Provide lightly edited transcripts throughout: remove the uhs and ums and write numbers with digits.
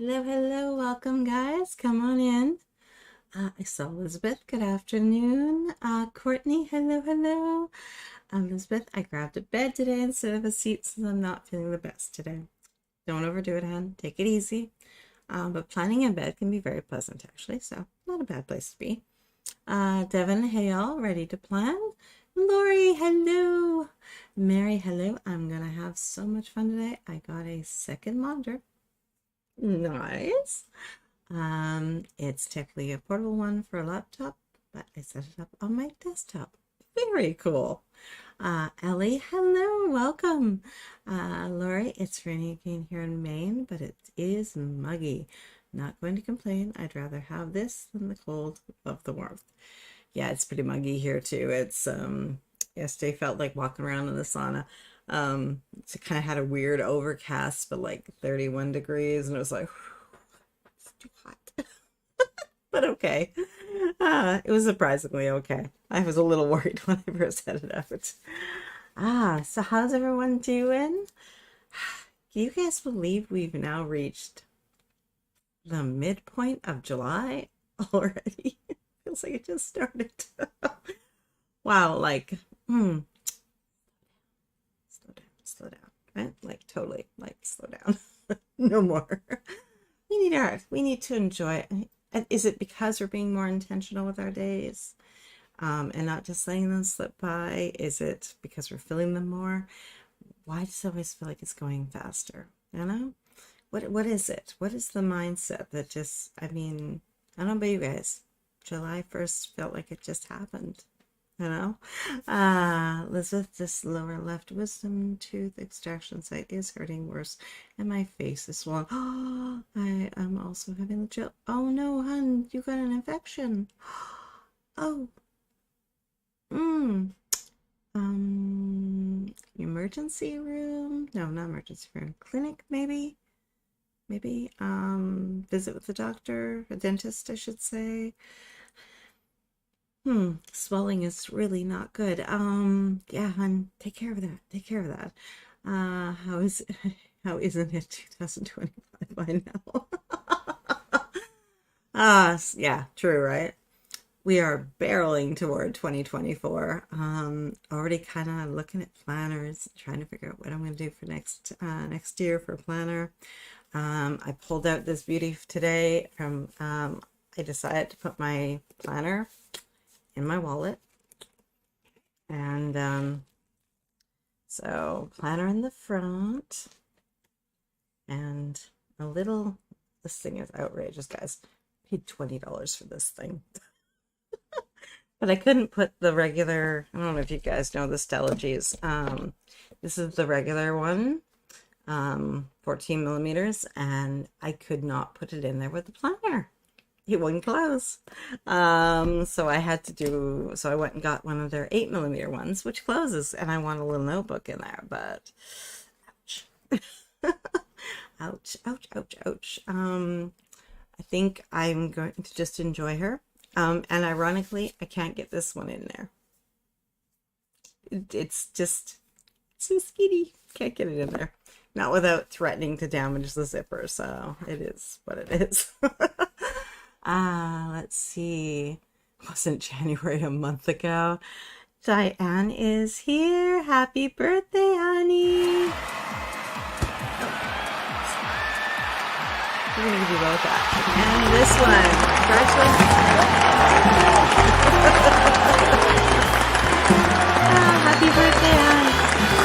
Hello, hello, welcome guys. Come on in. I saw Elizabeth. Good afternoon. Courtney, hello, hello. Elizabeth, I grabbed a bed today instead of a seat since I'm not feeling the best today. Don't overdo it, hon. Take it easy. But planning in bed can be very pleasant, actually, so not a bad place to be. Devin, hey y'all, ready to plan? Lori, hello. Mary, hello. I'm gonna have so much fun today. I got a second monitor. Nice. It's technically a portable one for a laptop, but I set it up on my desktop. Very cool. Ellie, hello, welcome. Lori, it's raining again here in Maine, but it is muggy. Not going to complain. I'd rather have this than the cold of the warmth. Yeah, it's pretty muggy here too. It's yesterday felt like walking around in the sauna. It kind of had a weird overcast, but like 31 degrees, and it was like it's too hot. But okay. It was surprisingly okay. I was a little worried when I first had it out. So how's everyone doing? Can you guys believe we've now reached the midpoint of July already? Feels like it just started. Wow, like, slow down, right? Like totally, like slow down. No more. We need art. We need to enjoy it. Is it because we're being more intentional with our days, and not just letting them slip by? Is it because we're feeling them more? Why does it always feel like it's going faster? You know? What is it? What is the mindset that just, I mean, I don't know about you guys. July 1st felt like it just happened. You know? Elizabeth, this lower left wisdom tooth extraction site is hurting worse, and my face is swollen. Oh, I am also having the chill. Oh no, hun, you got an infection. Oh, emergency room? No, not emergency room. Clinic, maybe? Maybe, visit with the doctor, a dentist, I should say. Swelling is really not good. Yeah, hon, take care of that. Take care of that. How is how isn't it 2025 by now? Yeah, true, right? We are barreling toward 2024. Already kind of looking at planners, trying to figure out what I'm going to do for next year for a planner. I pulled out this beauty today from I decided to put my planner in my wallet, and so planner in the front, and a little, this thing is outrageous, guys. I paid $20 for this thing. But I couldn't put the regular, I don't know if you guys know the Stelliges. This is the regular one, 14 millimeters, and I could not put it in there with the planner. It wouldn't close. So I went and got one of their 8 millimeter ones, which closes, and I want a little notebook in there, but ouch. Ouch, ouch, ouch, ouch. I think I'm going to just enjoy her. And ironically, I can't get this one in there. It's just so skinny. Can't get it in there. Not without threatening to damage the zipper, so it is what it is. Let's see. Wasn't January a month ago? Diane is here. Happy birthday, honey. We're gonna give you both that. And this one. Congratulations. Happy birthday, hon.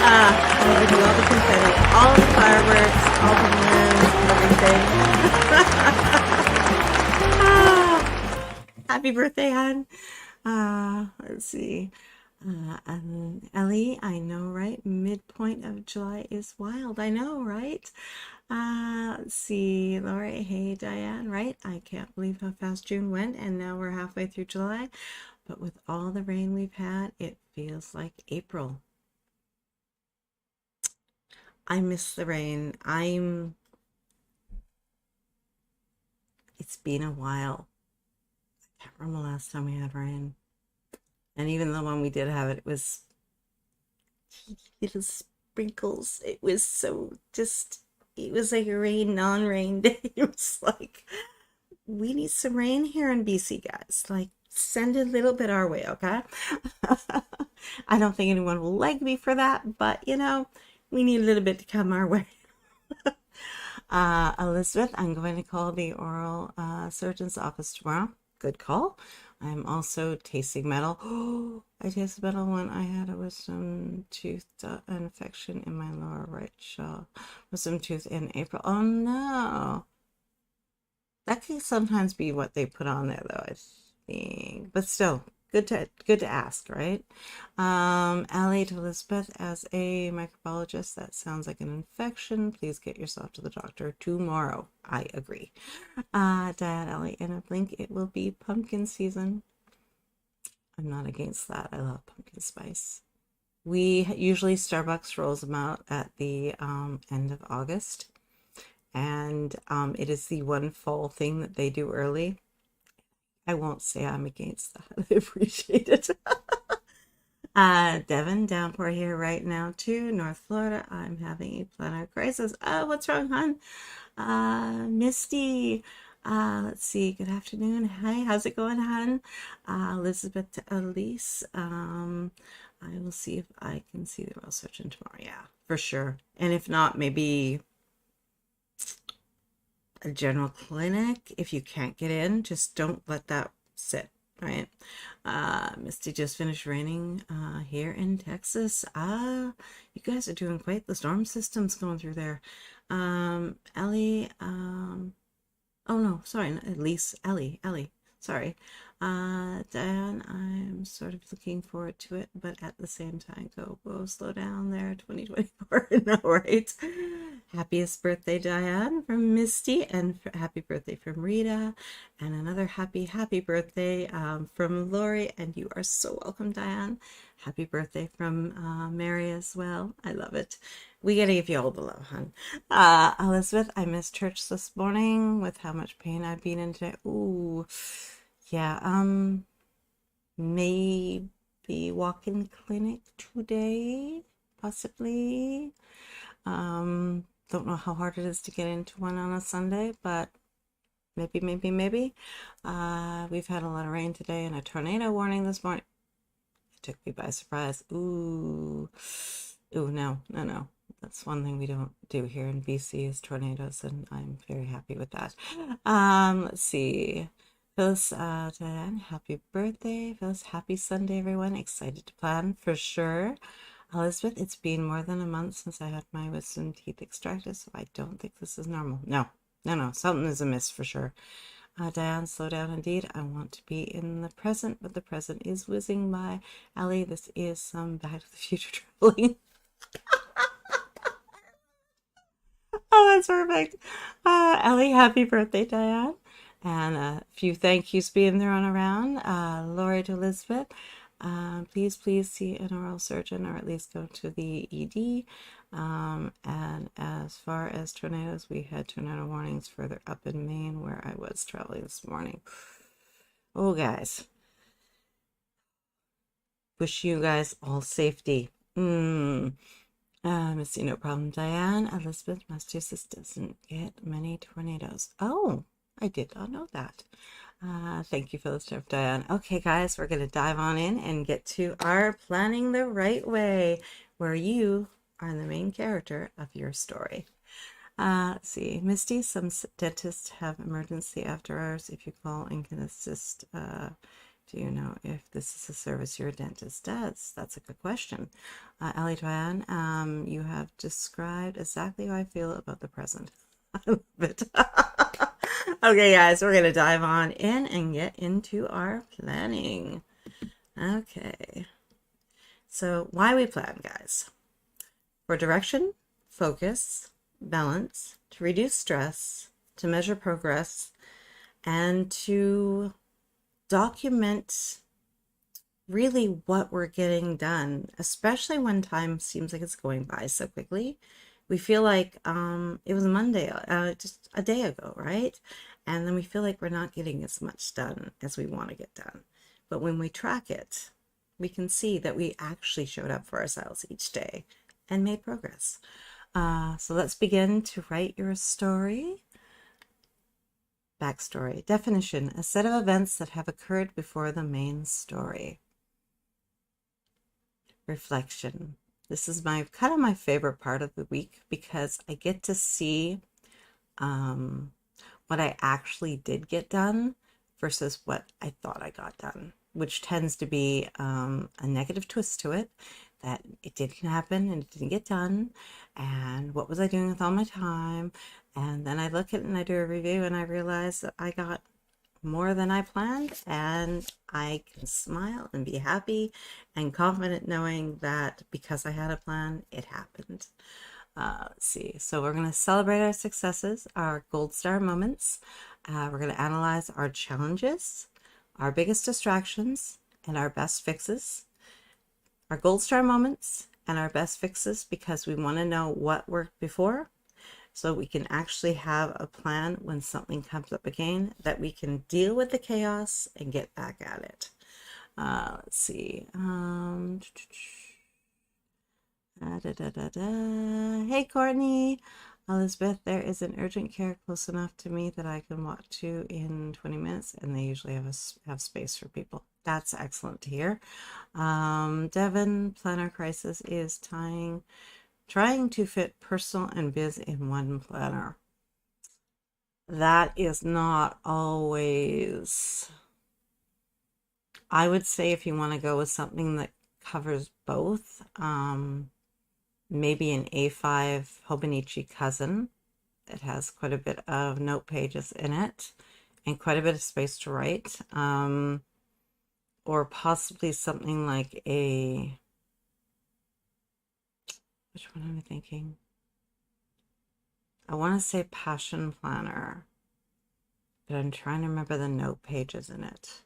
I'm gonna give you all the confetti, all the fireworks, all the balloons, everything. Happy birthday, hon. Let's see. Ellie, I know, right? Midpoint of July is wild. I know, right? Let's see. Lori, hey, Diane, right? I can't believe how fast June went, and now we're halfway through July. But with all the rain we've had, it feels like April. I miss the rain. It's been a while. I can't remember the last time we had rain. And even the one we did have, it was little sprinkles. It was so just it was like a rain, non-rain day. It was like, we need some rain here in BC, guys. Like, send a little bit our way, okay? I don't think anyone will like me for that, but you know, we need a little bit to come our way. Elizabeth, I'm going to call the oral surgeon's office tomorrow. Good call. I'm also tasting metal. Oh, I tasted metal when I had a wisdom tooth infection in my lower right jaw. Wisdom tooth in April. Oh no. That can sometimes be what they put on there, though, I think. But still, good to ask, right? Allie to Elizabeth, as a microbiologist, that sounds like an infection. Please get yourself to the doctor tomorrow. I agree. Dad, Allie, in a blink, it will be pumpkin season. I'm not against that. I love pumpkin spice. We usually Starbucks rolls them out at the end of August. And it is the one fall thing that they do early. I won't say I'm against that. I appreciate it. Devin, downpour here right now too. North Florida, I'm having a plantar crisis. What's wrong, hon? Misty, let's see. Good afternoon. Hi, how's it going, hon? Elizabeth to Elise. I will see if I can see the oral surgeon tomorrow. Yeah, for sure. And if not, maybe a general clinic. If you can't get in, just don't let that sit, right? Misty, just finished raining here in Texas. You guys are doing quite the storm system's going through there. Ellie, oh no, sorry, at least Ellie, sorry. Dan, I'm sort of looking forward to it, but at the same time, whoa, slow down there, 2024, no, right? Happiest birthday, Diane, from Misty, and happy birthday from Rita, and another happy birthday from Lori, and you are so welcome, Diane. Happy birthday from Mary as well. I love it. We gotta give you all the love, hon. Elizabeth, I missed church this morning with how much pain I've been in today. Ooh, yeah, maybe walk-in clinic today, possibly. Don't know how hard it is to get into one on a Sunday, but maybe. We've had a lot of rain today and a tornado warning this morning. It took me by surprise. Ooh, no. That's one thing we don't do here in BC is tornadoes, and I'm very happy with that. Let's see. Phyllis, Diane, happy birthday. Phyllis, happy Sunday, everyone. Excited to plan for sure. Elizabeth, it's been more than a month since I had my wisdom teeth extracted, so I don't think this is normal. No, something is amiss for sure. Diane, slow down indeed. I want to be in the present, but the present is whizzing by. Ellie, this is some Back to the Future traveling. Oh, that's perfect. Ellie, happy birthday, Diane. And a few thank yous being thrown around. Lori to Elizabeth. Please see an oral surgeon or at least go to the ED. And as far as tornadoes, we had tornado warnings further up in Maine where I was traveling this morning. Oh, guys. Wish you guys all safety. Misty, no problem. Diane, Elizabeth, Massachusetts doesn't get many tornadoes. Oh, I did not know that. Thank you for the stuff, Diane. Okay, guys, we're going to dive on in and get to our planning the right way, where you are the main character of your story. Let's see. Misty, some dentists have emergency after hours. If you call and can assist, do you know if this is a service your dentist does? That's a good question. Ellie, Diane, you have described exactly how I feel about the present. I love it. Okay, guys, we're going to dive on in and get into our planning. Okay. So, why we plan, guys? For direction, focus, balance, to reduce stress, to measure progress, and to document really what we're getting done, especially when time seems like it's going by so quickly. We feel like it was Monday, just a day ago, right? And then we feel like we're not getting as much done as we want to get done. But when we track it, we can see that we actually showed up for ourselves each day and made progress. So let's begin to write your story. Backstory. Definition: a set of events that have occurred before the main story. Reflection. This is my kind of my favorite part of the week because I get to see what I actually did get done versus what I thought I got done, which tends to be a negative twist to it, that it didn't happen and it didn't get done. And what was I doing with all my time? And then I look at it and I do a review and I realize that I got more than I planned, and I can smile and be happy and confident knowing that because I had a plan, it happened. Let's see. So we're going to celebrate our successes, our gold star moments. We're going to analyze our challenges, our biggest distractions, and our best fixes. Our gold star moments and our best fixes because we want to know what worked before, so we can actually have a plan when something comes up again, that we can deal with the chaos and get back at it. Let's see. Hey, Courtney. Elizabeth, there is an urgent care close enough to me that I can walk to in 20 minutes, and they usually have space for people. That's excellent to hear. Devin, planner crisis is trying to fit personal and biz in one planner. That is not always. I would say if you want to go with something that covers both, maybe an A5 Hobonichi cousin. It has quite a bit of note pages in it and quite a bit of space to write. Or possibly something like which one am I thinking? I want to say Passion Planner, but I'm trying to remember the note pages in it.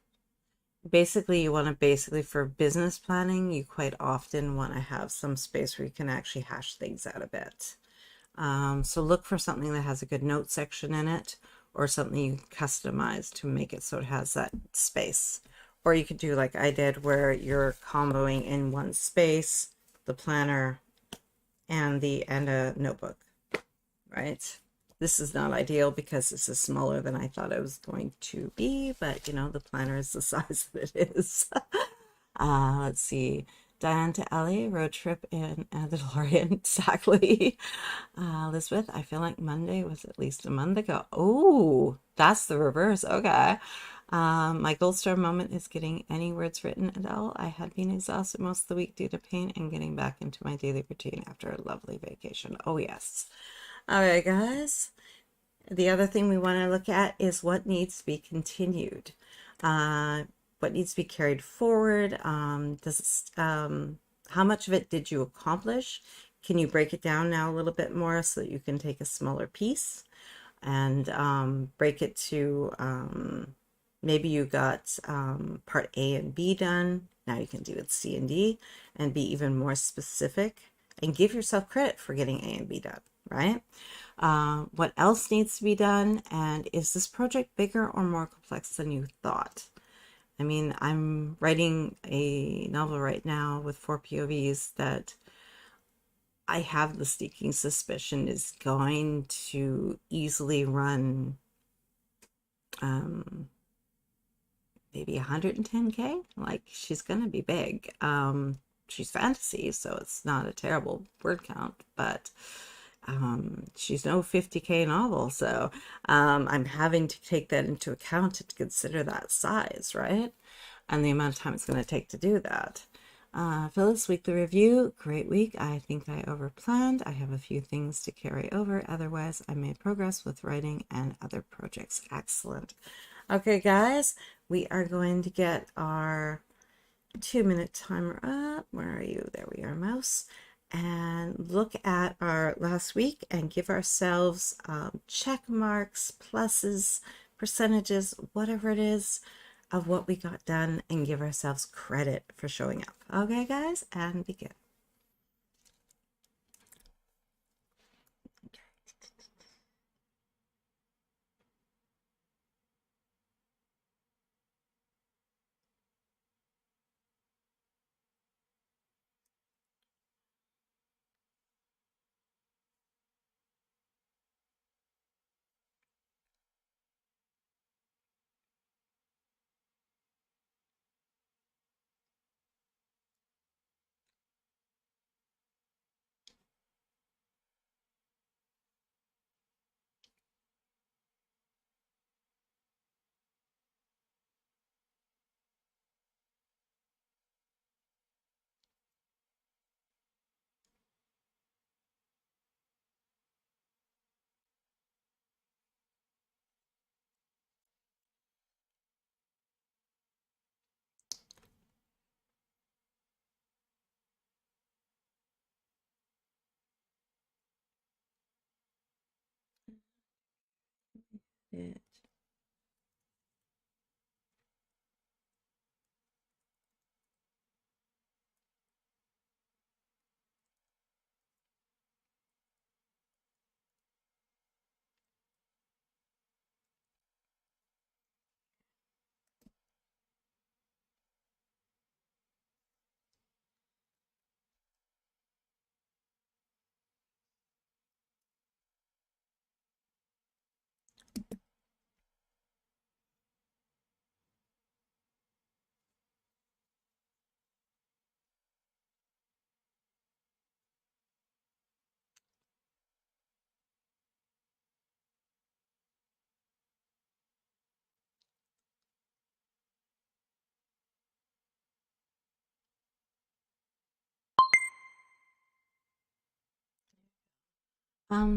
Basically, you want to for business planning, you quite often want to have some space where you can actually hash things out a bit. So look for something that has a good note section in it, or something you can customize to make it so it has that space. Or you could do like I did, where you're comboing in one space the planner and a notebook, right? This is not ideal because this is smaller than I thought it was going to be, but you know, the planner is the size that it is. Let's see. Diane to Ellie, road trip in the DeLorean. Exactly. Elizabeth, I feel like Monday was at least a month ago. Oh, that's the reverse. Okay. My gold star moment is getting any words written at all. I had been exhausted most of the week due to pain and getting back into my daily routine after a lovely vacation. Oh, yes. All right, guys. The other thing we want to look at is what needs to be continued. What needs to be carried forward? How much of it did you accomplish? Can you break it down now a little bit more so that you can take a smaller piece and break it to maybe you got part A and B done. Now you can do it C and D and be even more specific and give yourself credit for getting A and B done, right? What else needs to be done? And is this project bigger or more complex than you thought? I mean, I'm writing a novel right now with 4 POVs that I have the sneaking suspicion is going to easily run maybe 110K. Like, she's going to be big. She's fantasy, so it's not a terrible word count, but she's no 50K novel, so I'm having to take that into account to consider that size, right? And the amount of time it's going to take to do that. Phyllis, weekly review, great week. I think I overplanned. I have a few things to carry over. Otherwise, I made progress with writing and other projects. Excellent. Okay, guys, we are going to get our 2-minute timer up. Where are you? There we are, mouse. And look at our last week and give ourselves check marks, pluses, percentages, whatever it is of what we got done, and give ourselves credit for showing up. Okay, guys, and begin.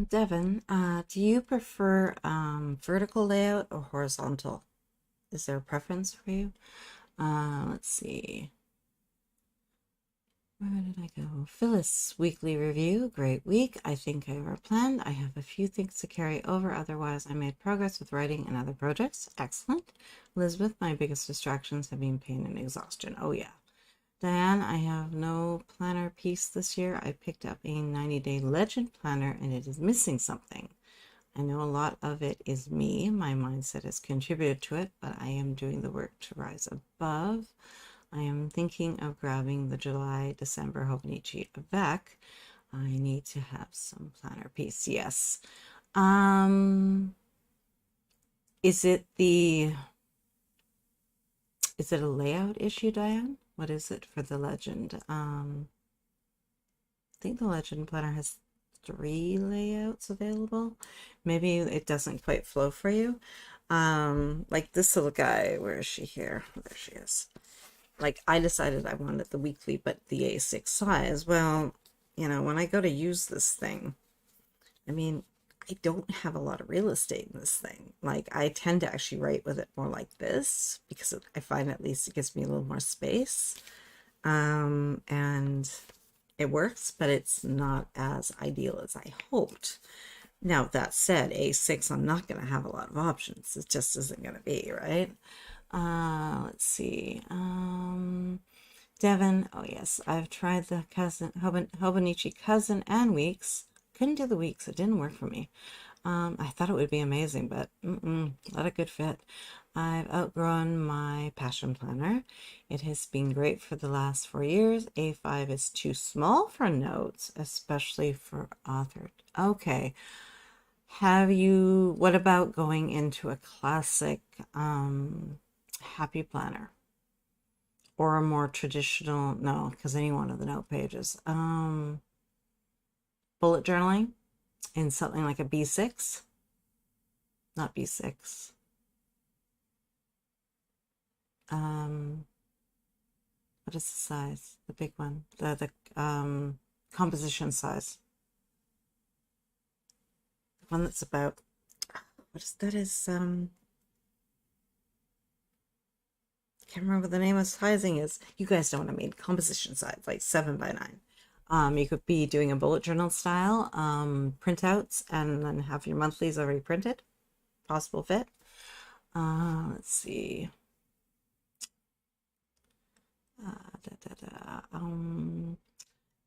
Devin, do you prefer vertical layout or horizontal? Is there a preference for you? Let's see. Where did I go? Phyllis, weekly review. Great week. I think I overplanned. I have a few things to carry over. Otherwise, I made progress with writing and other projects. Excellent. Elizabeth, my biggest distractions have been pain and exhaustion. Oh, yeah. Diane, I have no planner piece this year. I picked up a 90-day legend planner and it is missing something. I know a lot of it is me. My mindset has contributed to it, but I am doing the work to rise above. I am thinking of grabbing the July-December Hobonichi back. I need to have some planner piece. Yes. Is it a layout issue, Diane? What is it for the legend? I think the legend planner has 3 layouts available. Maybe it doesn't quite flow for you. Like this little guy, where is she here? There she is. Like I decided I wanted the weekly, but the A6 size. Well, you know, when I go to use this thing, I mean, I don't have a lot of real estate in this thing. Like I tend to actually write with it more like this because I find at least it gives me a little more space. And it works, but it's not as ideal as I hoped. Now, that said, A6, I'm not going to have a lot of options. It just isn't going to be, right? Let's see. Devin, oh yes, I've tried the Hobonichi cousin and weeks. Couldn't do the weeks. It didn't work for me. I thought it would be amazing, but not a good fit. I've outgrown my passion planner. It has been great for the last 4 years. A5 is too small for notes, especially for authored. Okay. What about going into a classic happy planner? Or a more traditional, no, because any one of the note pages. Bullet journaling in something like a B6. Not B6. What is the size? The big one. The composition size. The one that's about, what is that? Can't remember what the name of sizing is. You guys know what I mean. Composition size, like 7x9. You could be doing a bullet journal style, printouts, and then have your monthlies already printed. Possible fit. Let's see.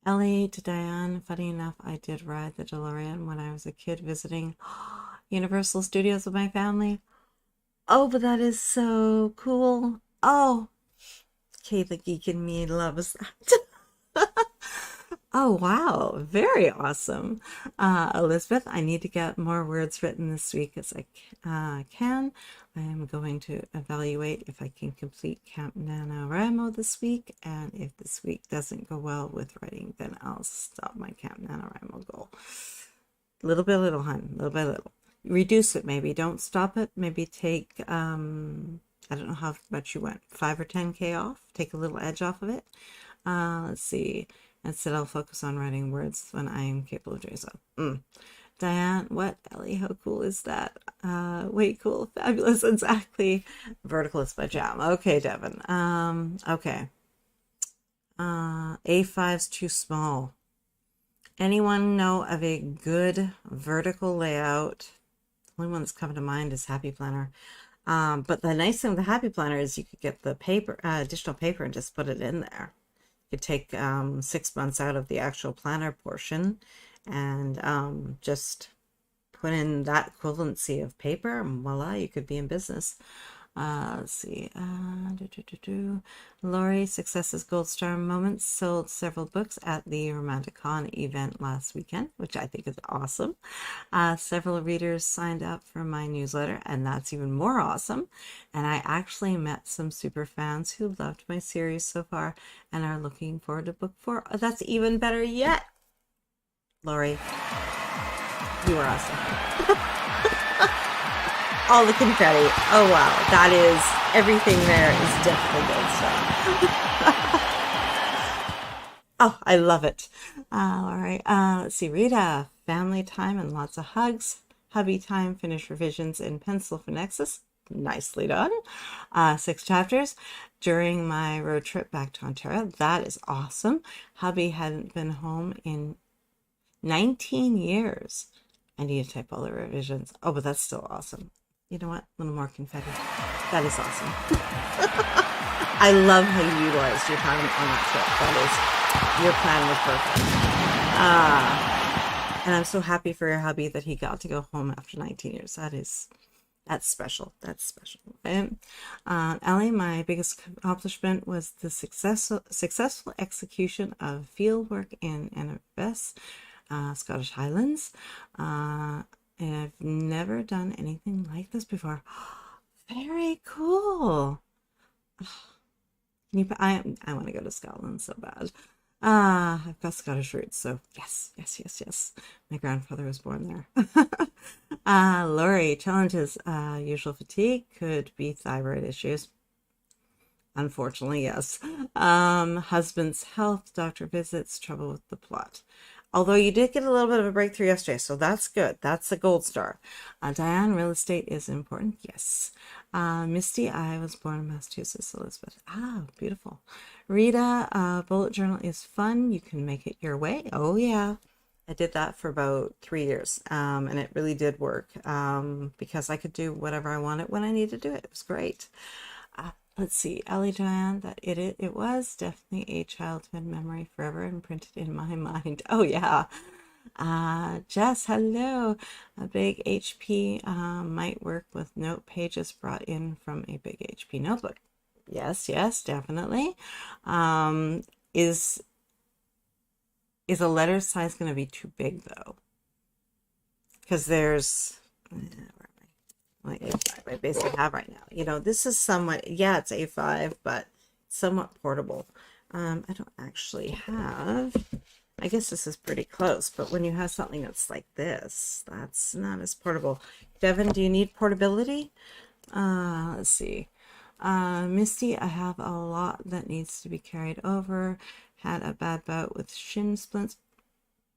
Ellie to Diane, funny enough, I did ride the DeLorean when I was a kid visiting Universal Studios with my family. Oh, but that is so cool. Oh, Kate the Geek in me loves that. Oh, wow. Very awesome. Elizabeth, I need to get more words written this week as I can. I am going to evaluate if I can complete Camp NaNoWriMo this week. And if this week doesn't go well with writing, then I'll stop my Camp NaNoWriMo goal. Little by little, hun. Little by little. Reduce it, maybe. Don't stop it. Maybe take, I don't know how much you went, 5 or 10K off. Take a little edge off of it. Let's see. Instead, I'll focus on writing words when I am capable of doing so. Diane, what? Ellie, how cool is that? Way cool. Fabulous. Exactly. Verticalist by Jam. Okay, Devin. Okay. A5's too small. Anyone know of a good vertical layout? The only one that's coming to mind is Happy Planner. But the nice thing with the Happy Planner is you could get the paper, additional paper, and just put it in there. You could take 6 months out of the actual planner portion and just put in that equivalency of paper, and voila, you could be in business. Let's see. Lori, Success's Gold Star Moments, sold several books at the Romanticon event last weekend, which I think is awesome. Several readers signed up for my newsletter, and that's even more awesome. And I actually met some super fans who loved my series so far and are looking forward to book 4. Oh, that's even better yet. Lori, you are awesome. All the confetti. Oh, wow. That is, everything there is definitely good stuff. Oh, I love it. All right. Let's see. Rita, family time and lots of hugs. Hubby time, finish revisions in pencil for Nexus. Nicely done. 6 chapters during my road trip back to Ontario. That is awesome. Hubby hadn't been home in 19 years. I need to type all the revisions. Oh, but that's still awesome. You know what? A little more confetti. That is awesome. I love how you utilized your time on that trip. Your plan was perfect. And I'm so happy for your hubby that he got to go home after 19 years. That's special. That's special. Right? Ellie, my biggest accomplishment was the successful execution of field work in Inverness, Scottish Highlands. And I've never done anything like this before. Very cool. I want to go to Scotland so bad. I've got Scottish roots, so yes. My grandfather was born there. Lori, challenges, usual fatigue, could be thyroid issues. Unfortunately, yes. Husband's health, doctor visits, trouble with the plot. Although you did get a little bit of a breakthrough yesterday, so that's good. That's a gold star. Diane, real estate is important. Yes. Misty, I was born in Massachusetts, Elizabeth. Beautiful. Rita, bullet journal is fun. You can make it your way. Oh, yeah. I did that for about 3 years, and it really did work because I could do whatever I wanted when I needed to do it. It was great. Let's see, Ellie Diane, that it was definitely a childhood memory forever imprinted in my mind. Oh, yeah. Jess, hello. A big HP might work with note pages brought in from a big HP notebook. Yes, definitely. Is a letter size going to be too big, though? Because there's... my A5 I basically have right now. You know, this is somewhat, yeah, it's A5, but somewhat portable. I don't actually have, I guess this is pretty close, but when you have something that's like this, that's not as portable. Devin, do you need portability? Let's see. Misty, I have a lot that needs to be carried over. Had a bad bout with shin splints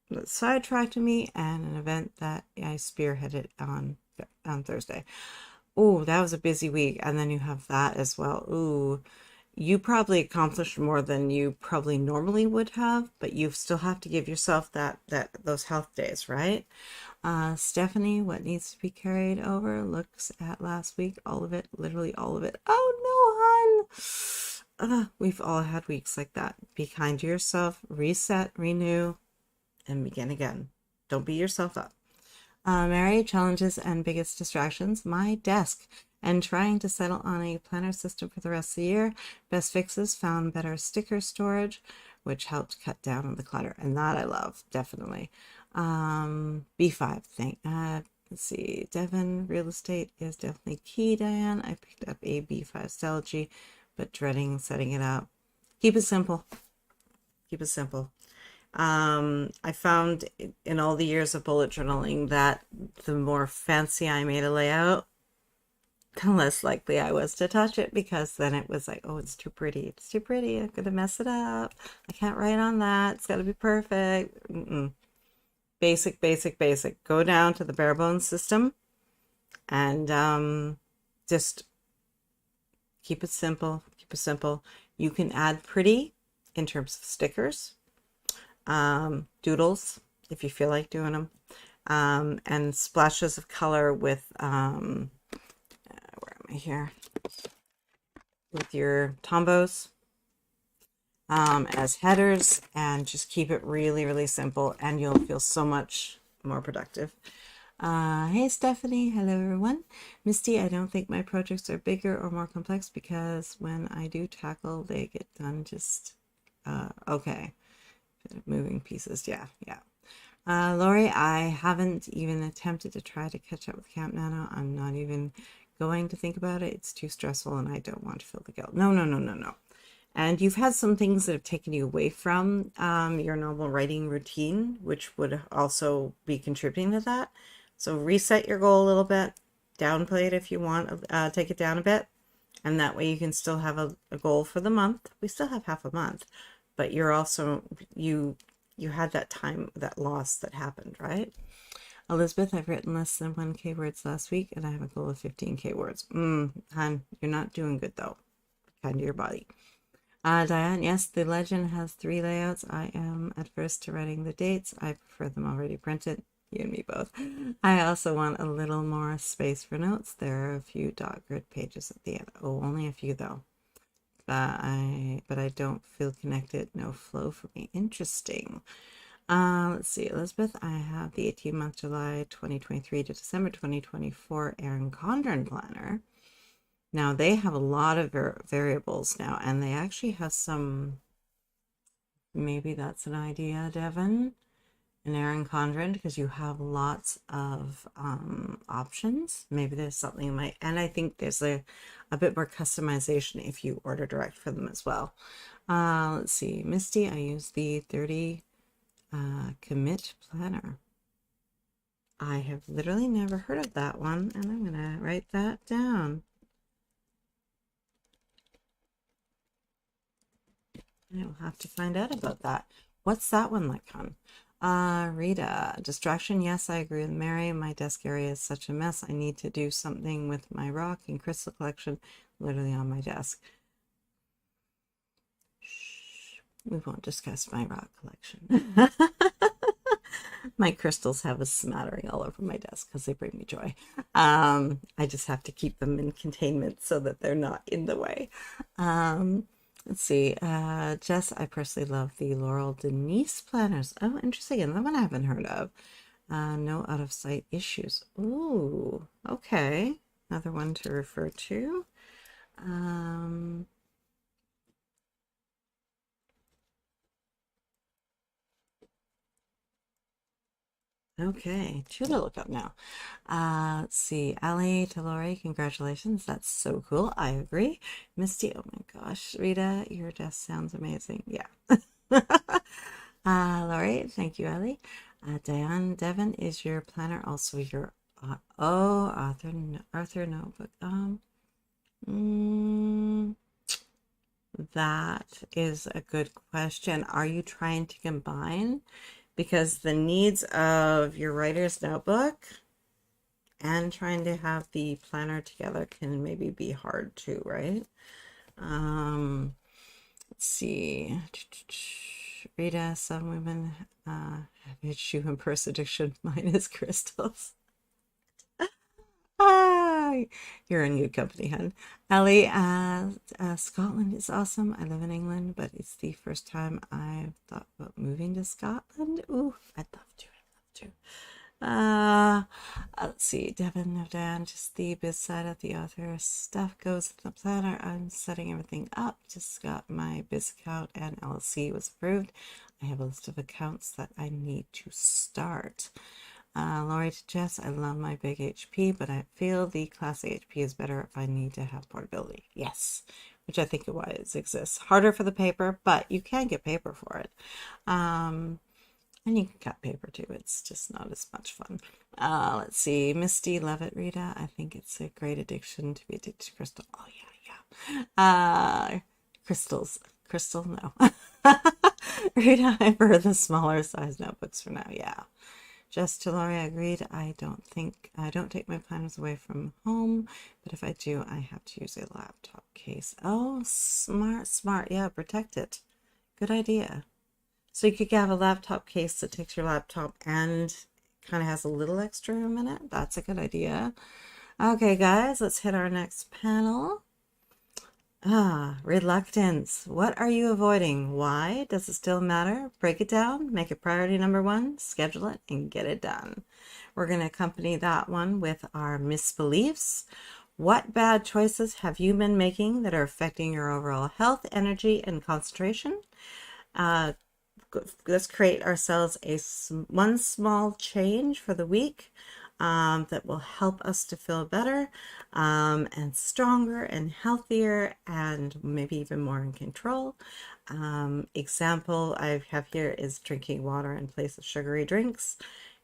that sidetracked me, and an event that I spearheaded on Thursday. Oh, that was a busy week. And then you have that as well. Ooh, you probably accomplished more than you probably normally would have, but you still have to give yourself those health days, right? Stephanie, what needs to be carried over? Looks at last week, all of it, literally all of it. Oh no, hon. We've all had weeks like that. Be kind to yourself, reset, renew, and begin again. Don't beat yourself up. Mary, challenges and biggest distractions. My desk and trying to settle on a planner system for the rest of the year. Best fixes, found better sticker storage, which helped cut down on the clutter. And that I love, definitely. B5, let's see. Devon, real estate is definitely key, Diane. I picked up a B5 strategy, but dreading setting it up. Keep it simple. Keep it simple. I found in all the years of bullet journaling that the more fancy I made a layout, the less likely I was to touch it, because then it was like, oh, it's too pretty. It's too pretty. I'm going to mess it up. I can't write on that. It's got to be perfect. Basic, basic, basic. Go down to the bare bones system and just keep it simple. Keep it simple. You can add pretty in terms of stickers. Doodles if you feel like doing them, and splashes of color with where am I here, with your tombos as headers, and just keep it really, really simple, and you'll feel so much more productive. Hey Stephanie, hello everyone. Misty, I don't think my projects are bigger or more complex, because when I do tackle, they get done just okay. Moving pieces, yeah. Lori, I haven't even attempted to try to catch up with Camp Nano. I'm not even going to think about it. It's too stressful and I don't want to feel the guilt. No. And you've had some things that have taken you away from your normal writing routine, which would also be contributing to that. So reset your goal a little bit, downplay it if you want, take it down a bit, and that way you can still have a goal for the month. We still have half a month. But you're also, you you had that time, that loss that happened, right? Elizabeth, I've written less than 1K words last week, and I have a goal of 15K words. Hon, you're not doing good, though. Kind to your body. Diane, yes, the legend has 3 layouts. I am adverse to writing the dates. I prefer them already printed. You and me both. I also want a little more space for notes. There are a few dot grid pages at the end. Oh, only a few, though. But I don't feel connected. No flow for me. Interesting. Let's see, Elizabeth, I have the 18-month July 2023 to December 2024 Erin Condren planner. Now they have a lot of variables now, and they actually have some, maybe that's an idea, Devin, and Erin Condren, because you have lots of options. Maybe there's something you might, and I think there's a bit more customization if you order direct for them as well. Let's see, Misty, I use the 30 commit planner. I have literally never heard of that one, and I'm gonna write that down. I will have to find out about that. What's that one like, hon? Rita, distraction. Yes, I agree with Mary. My desk area is such a mess. I need to do something with my rock and crystal collection literally on my desk. Shh, we won't discuss my rock collection. My crystals have a smattering all over my desk because they bring me joy. I just have to keep them in containment so that they're not in the way. Let's see. Jess, I personally love the Laurel Denise planners. Oh, interesting. Another one I haven't heard of. No out of sight issues. Ooh, okay. Another one to refer to. Okay, two to look up now. Let's see. Ali Talori, congratulations. That's so cool. I agree. Misty, oh my gosh. Rita, your desk sounds amazing. Yeah. Laurie, thank you, Ali. Diane, Devin, is your planner also your Arthur notebook? That is a good question. Are you trying to combine? Because the needs of your writer's notebook and trying to have the planner together can maybe be hard too, right? Let's see. Rita, some women have issue and purse addiction. Mine is crystals. Hi, you're in good company, hon. Ellie, Scotland is awesome. I live in England, but it's the first time I've thought about moving to Scotland. Ooh, I'd love to. I'd love to. Let's see, Devin, no Dan, just the biz side of the author stuff goes in the planner. I'm setting everything up. Just got my biz account and LLC was approved. I have a list of accounts that I need to start. Lori to Jess, I love my big HP, but I feel the classic HP is better if I need to have portability. Yes, which I think is why it exists. Harder for the paper, but you can get paper for it. And you can cut paper too. It's just not as much fun. Let's see. Misty, love it, Rita. I think it's a great addiction to be addicted to crystal. Oh, yeah. Crystals. Crystal, no. Rita, I prefer the smaller size notebooks for now. Yeah. Just to Laurie, I agreed. I don't take my planners away from home, but if I do, I have to use a laptop case. Oh, smart. Yeah, protect it. Good idea. So you could have a laptop case that takes your laptop and kind of has a little extra room in it. That's a good idea. Okay, guys, let's hit our next panel. Reluctance. What are you avoiding? Why? Does it still matter? Break it down, make it priority number 1, schedule it, and get it done. We're going to accompany that one with our misbeliefs. What bad choices have you been making that are affecting your overall health, energy, and concentration? Let's create ourselves one small change for the week that will help us to feel better and stronger and healthier and maybe even more in control. Example I have here is drinking water in place of sugary drinks.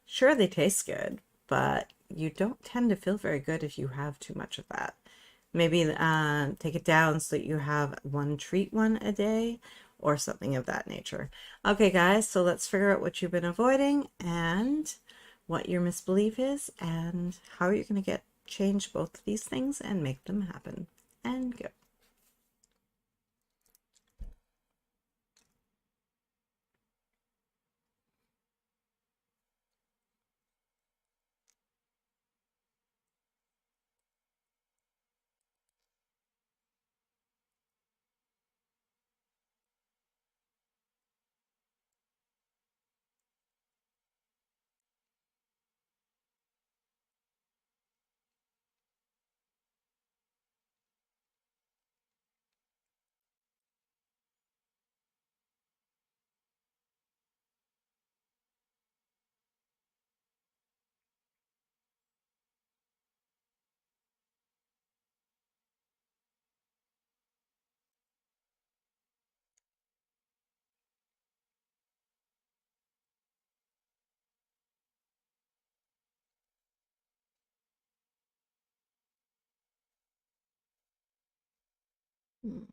Sure, they taste good, but you don't tend to feel very good if you have too much of that. Maybe take it down so that you have one treat a day, or something of that nature. Okay, guys, so let's figure out what you've been avoiding and what your misbelief is and how you're going to get change both of these things and make them happen. And go. Hmm.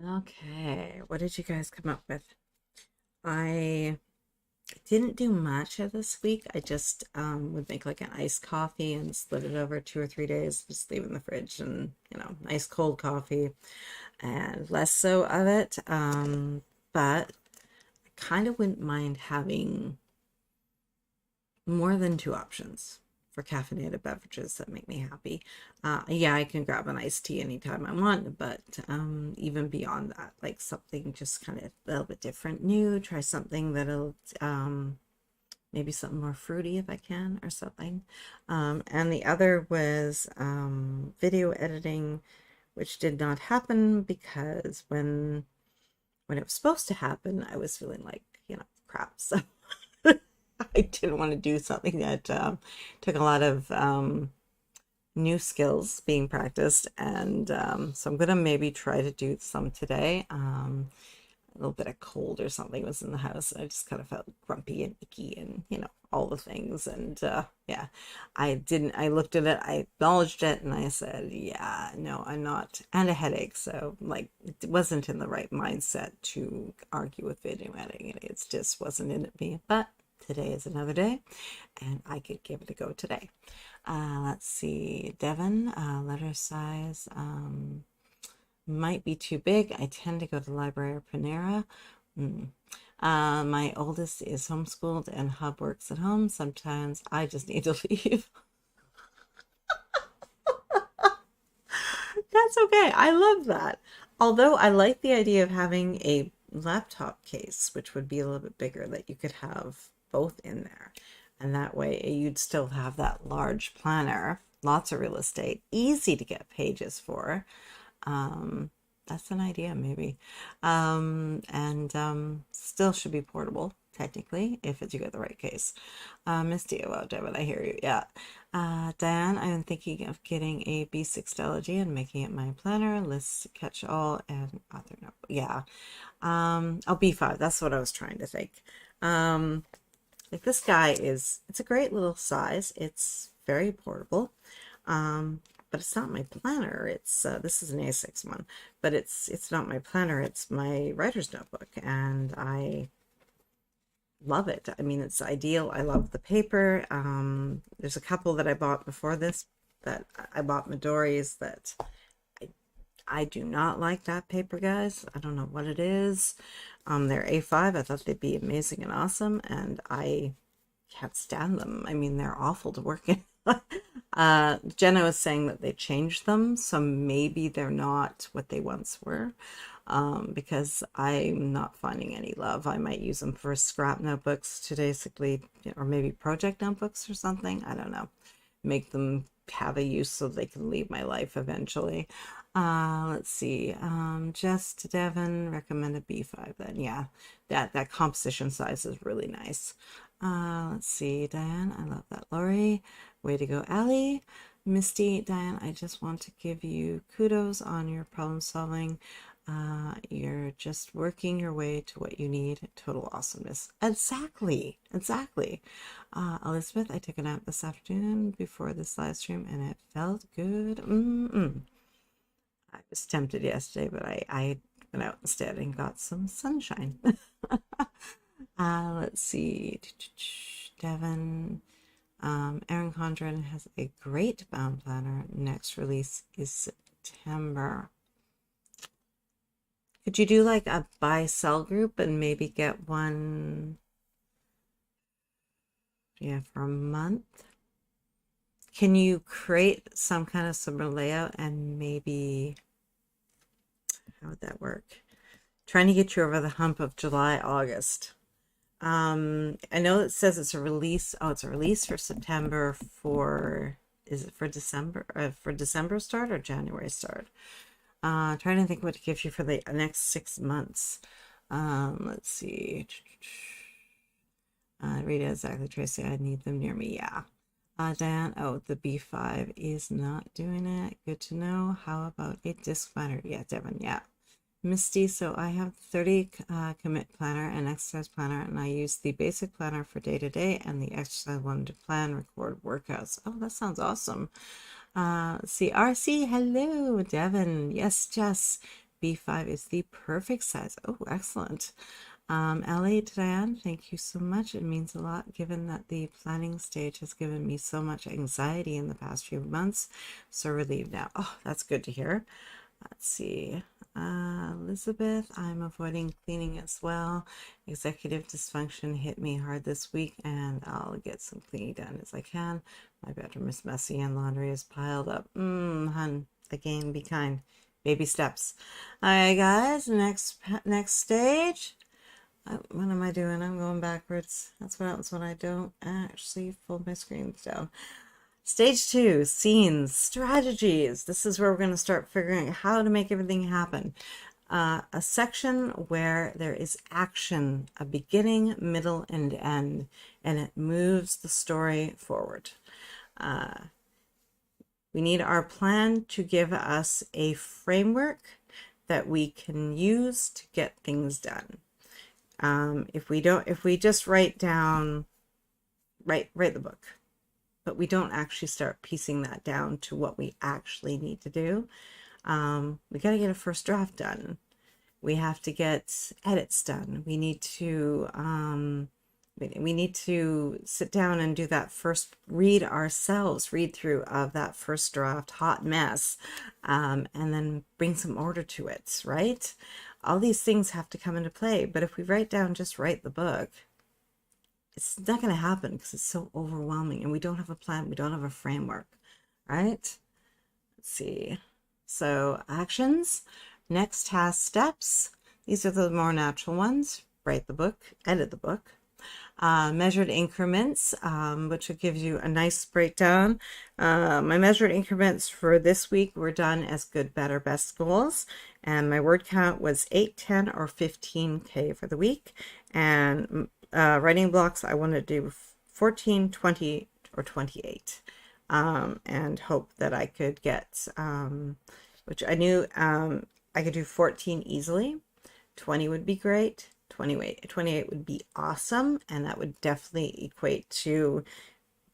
Okay, what did you guys come up with? I didn't do much of this week. I just would make like an iced coffee and split it over 2 or 3 days, just leave it in the fridge and, nice cold coffee and less so of it. But I kind of wouldn't mind having more than two options for caffeinated beverages that make me happy. Yeah, I can grab an iced tea anytime I want, but even beyond that, like something just kind of a little bit different, new, try something that'll maybe something more fruity if I can or something. And the other was video editing, which did not happen because when it was supposed to happen, I was feeling like, crap. So I didn't want to do something that took a lot of new skills being practiced. And so I'm going to maybe try to do some today. A little bit of cold or something was in the house. I just kind of felt grumpy and icky and, all the things. And yeah, I looked at it, I acknowledged it, and I said, yeah, no, I'm not. And a headache. So, like, it wasn't in the right mindset to argue with video editing. It just wasn't in it me. But today is another day, and I could give it a go today. Let's see, Devon, letter size. Might be too big. I tend to go to the library or Panera. My oldest is homeschooled and Hub works at home. Sometimes I just need to leave. That's okay. I love that. Although I like the idea of having a laptop case, which would be a little bit bigger, that you could have both in there. And that way you'd still have that large planner, lots of real estate, easy to get pages for. That's an idea, maybe. And still should be portable, technically, if you get the right case. Misty, well, Devin, I hear you. Yeah. Diane, I'm thinking of getting a B6 Stalogy and making it my planner, lists, catch all, and author note. Yeah. Oh, B5, that's what I was trying to think. Like this guy it's a great little size. It's very portable. But it's not my planner. It's this is an A6 one, but it's not my planner. It's my writer's notebook, and I love it. I mean, it's ideal. I love the paper. There's a couple that I bought before this that I bought Midori's that I do not like that paper, guys. I don't know what it is. They're A5. I thought they'd be amazing and awesome, and I can't stand them. I mean, they're awful to work in. Jenna was saying that they changed them, so maybe they're not what they once were. Because I'm not finding any love. I might use them for scrap notebooks to basically, or maybe project notebooks or something. I don't know. Make them have a use so they can leave my life eventually. Let's see. Just Devin recommended B5 then. Yeah, that composition size is really nice. Let's see, Diane, I love that. Lori, way to go, Allie. Misty, Diane, I just want to give you kudos on your problem solving. You're just working your way to what you need. Total awesomeness. Exactly. Elizabeth, I took a nap this afternoon before this live stream and it felt good. I was tempted yesterday, but I went out instead and got some sunshine. Let's see. Devin. Erin Condren has a great bound planner. Next release is September. Could you do like a buy-sell group and maybe get one, yeah, for a month? Can you create some kind of similar layout and maybe, how would that work? Trying to get you over the hump of July, August. I know it says it's a release. Oh, it's a release for September for, is it for December? For December start or January start? Trying to think what to give you for the next 6 months. Let's see. Read it exactly, Tracy. I need them near me. Yeah. Diane, oh, the B5 is not doing it. Good to know. How about a disc planner? Yeah, Devin, yeah. Misty, so I have 30 commit planner and exercise planner, and I use the basic planner for day-to-day and the exercise one to plan, record workouts. Oh, that sounds awesome. Let's see, RC, hello, Devin. Yes, Jess, B5 is the perfect size. Oh, excellent. LA to Diane, thank you so much. It means a lot given that the planning stage has given me so much anxiety in the past few months. So relieved now. Oh, that's good to hear. Let's see. Elizabeth, I'm avoiding cleaning as well. Executive dysfunction hit me hard this week, and I'll get some cleaning done as I can. My bedroom is messy and laundry is piled up. Hun, again, be kind. Baby steps. All right, guys, next stage. What am I doing? I'm going backwards. That's what happens when I don't actually fold my screens down. Stage 2, scenes, strategies. This is where we're going to start figuring out how to make everything happen. A section where there is action, a beginning, middle, and end, and it moves the story forward. We need our plan to give us a framework that we can use to get things done. If we just write down, write the book, but we don't actually start piecing that down to what we actually need to do. We got to get a first draft done. We have to get edits done. We need to sit down and do that first read through of that first draft hot mess, and then bring some order to it, right? All these things have to come into play. But if we write the book, it's not going to happen because it's so overwhelming and we don't have a plan. We don't have a framework, right? Let's see. So actions, next task, steps. These are the more natural ones. Write the book, edit the book. Measured increments, which will give you a nice breakdown. My measured increments for this week were done as good, better, best goals. And my word count was 8, 10, or 15K for the week. And writing blocks, I wanted to do 14, 20, or 28. And hope that I could get, which I knew I could do 14 easily. 20 would be great. 28 would be awesome, and that would definitely equate to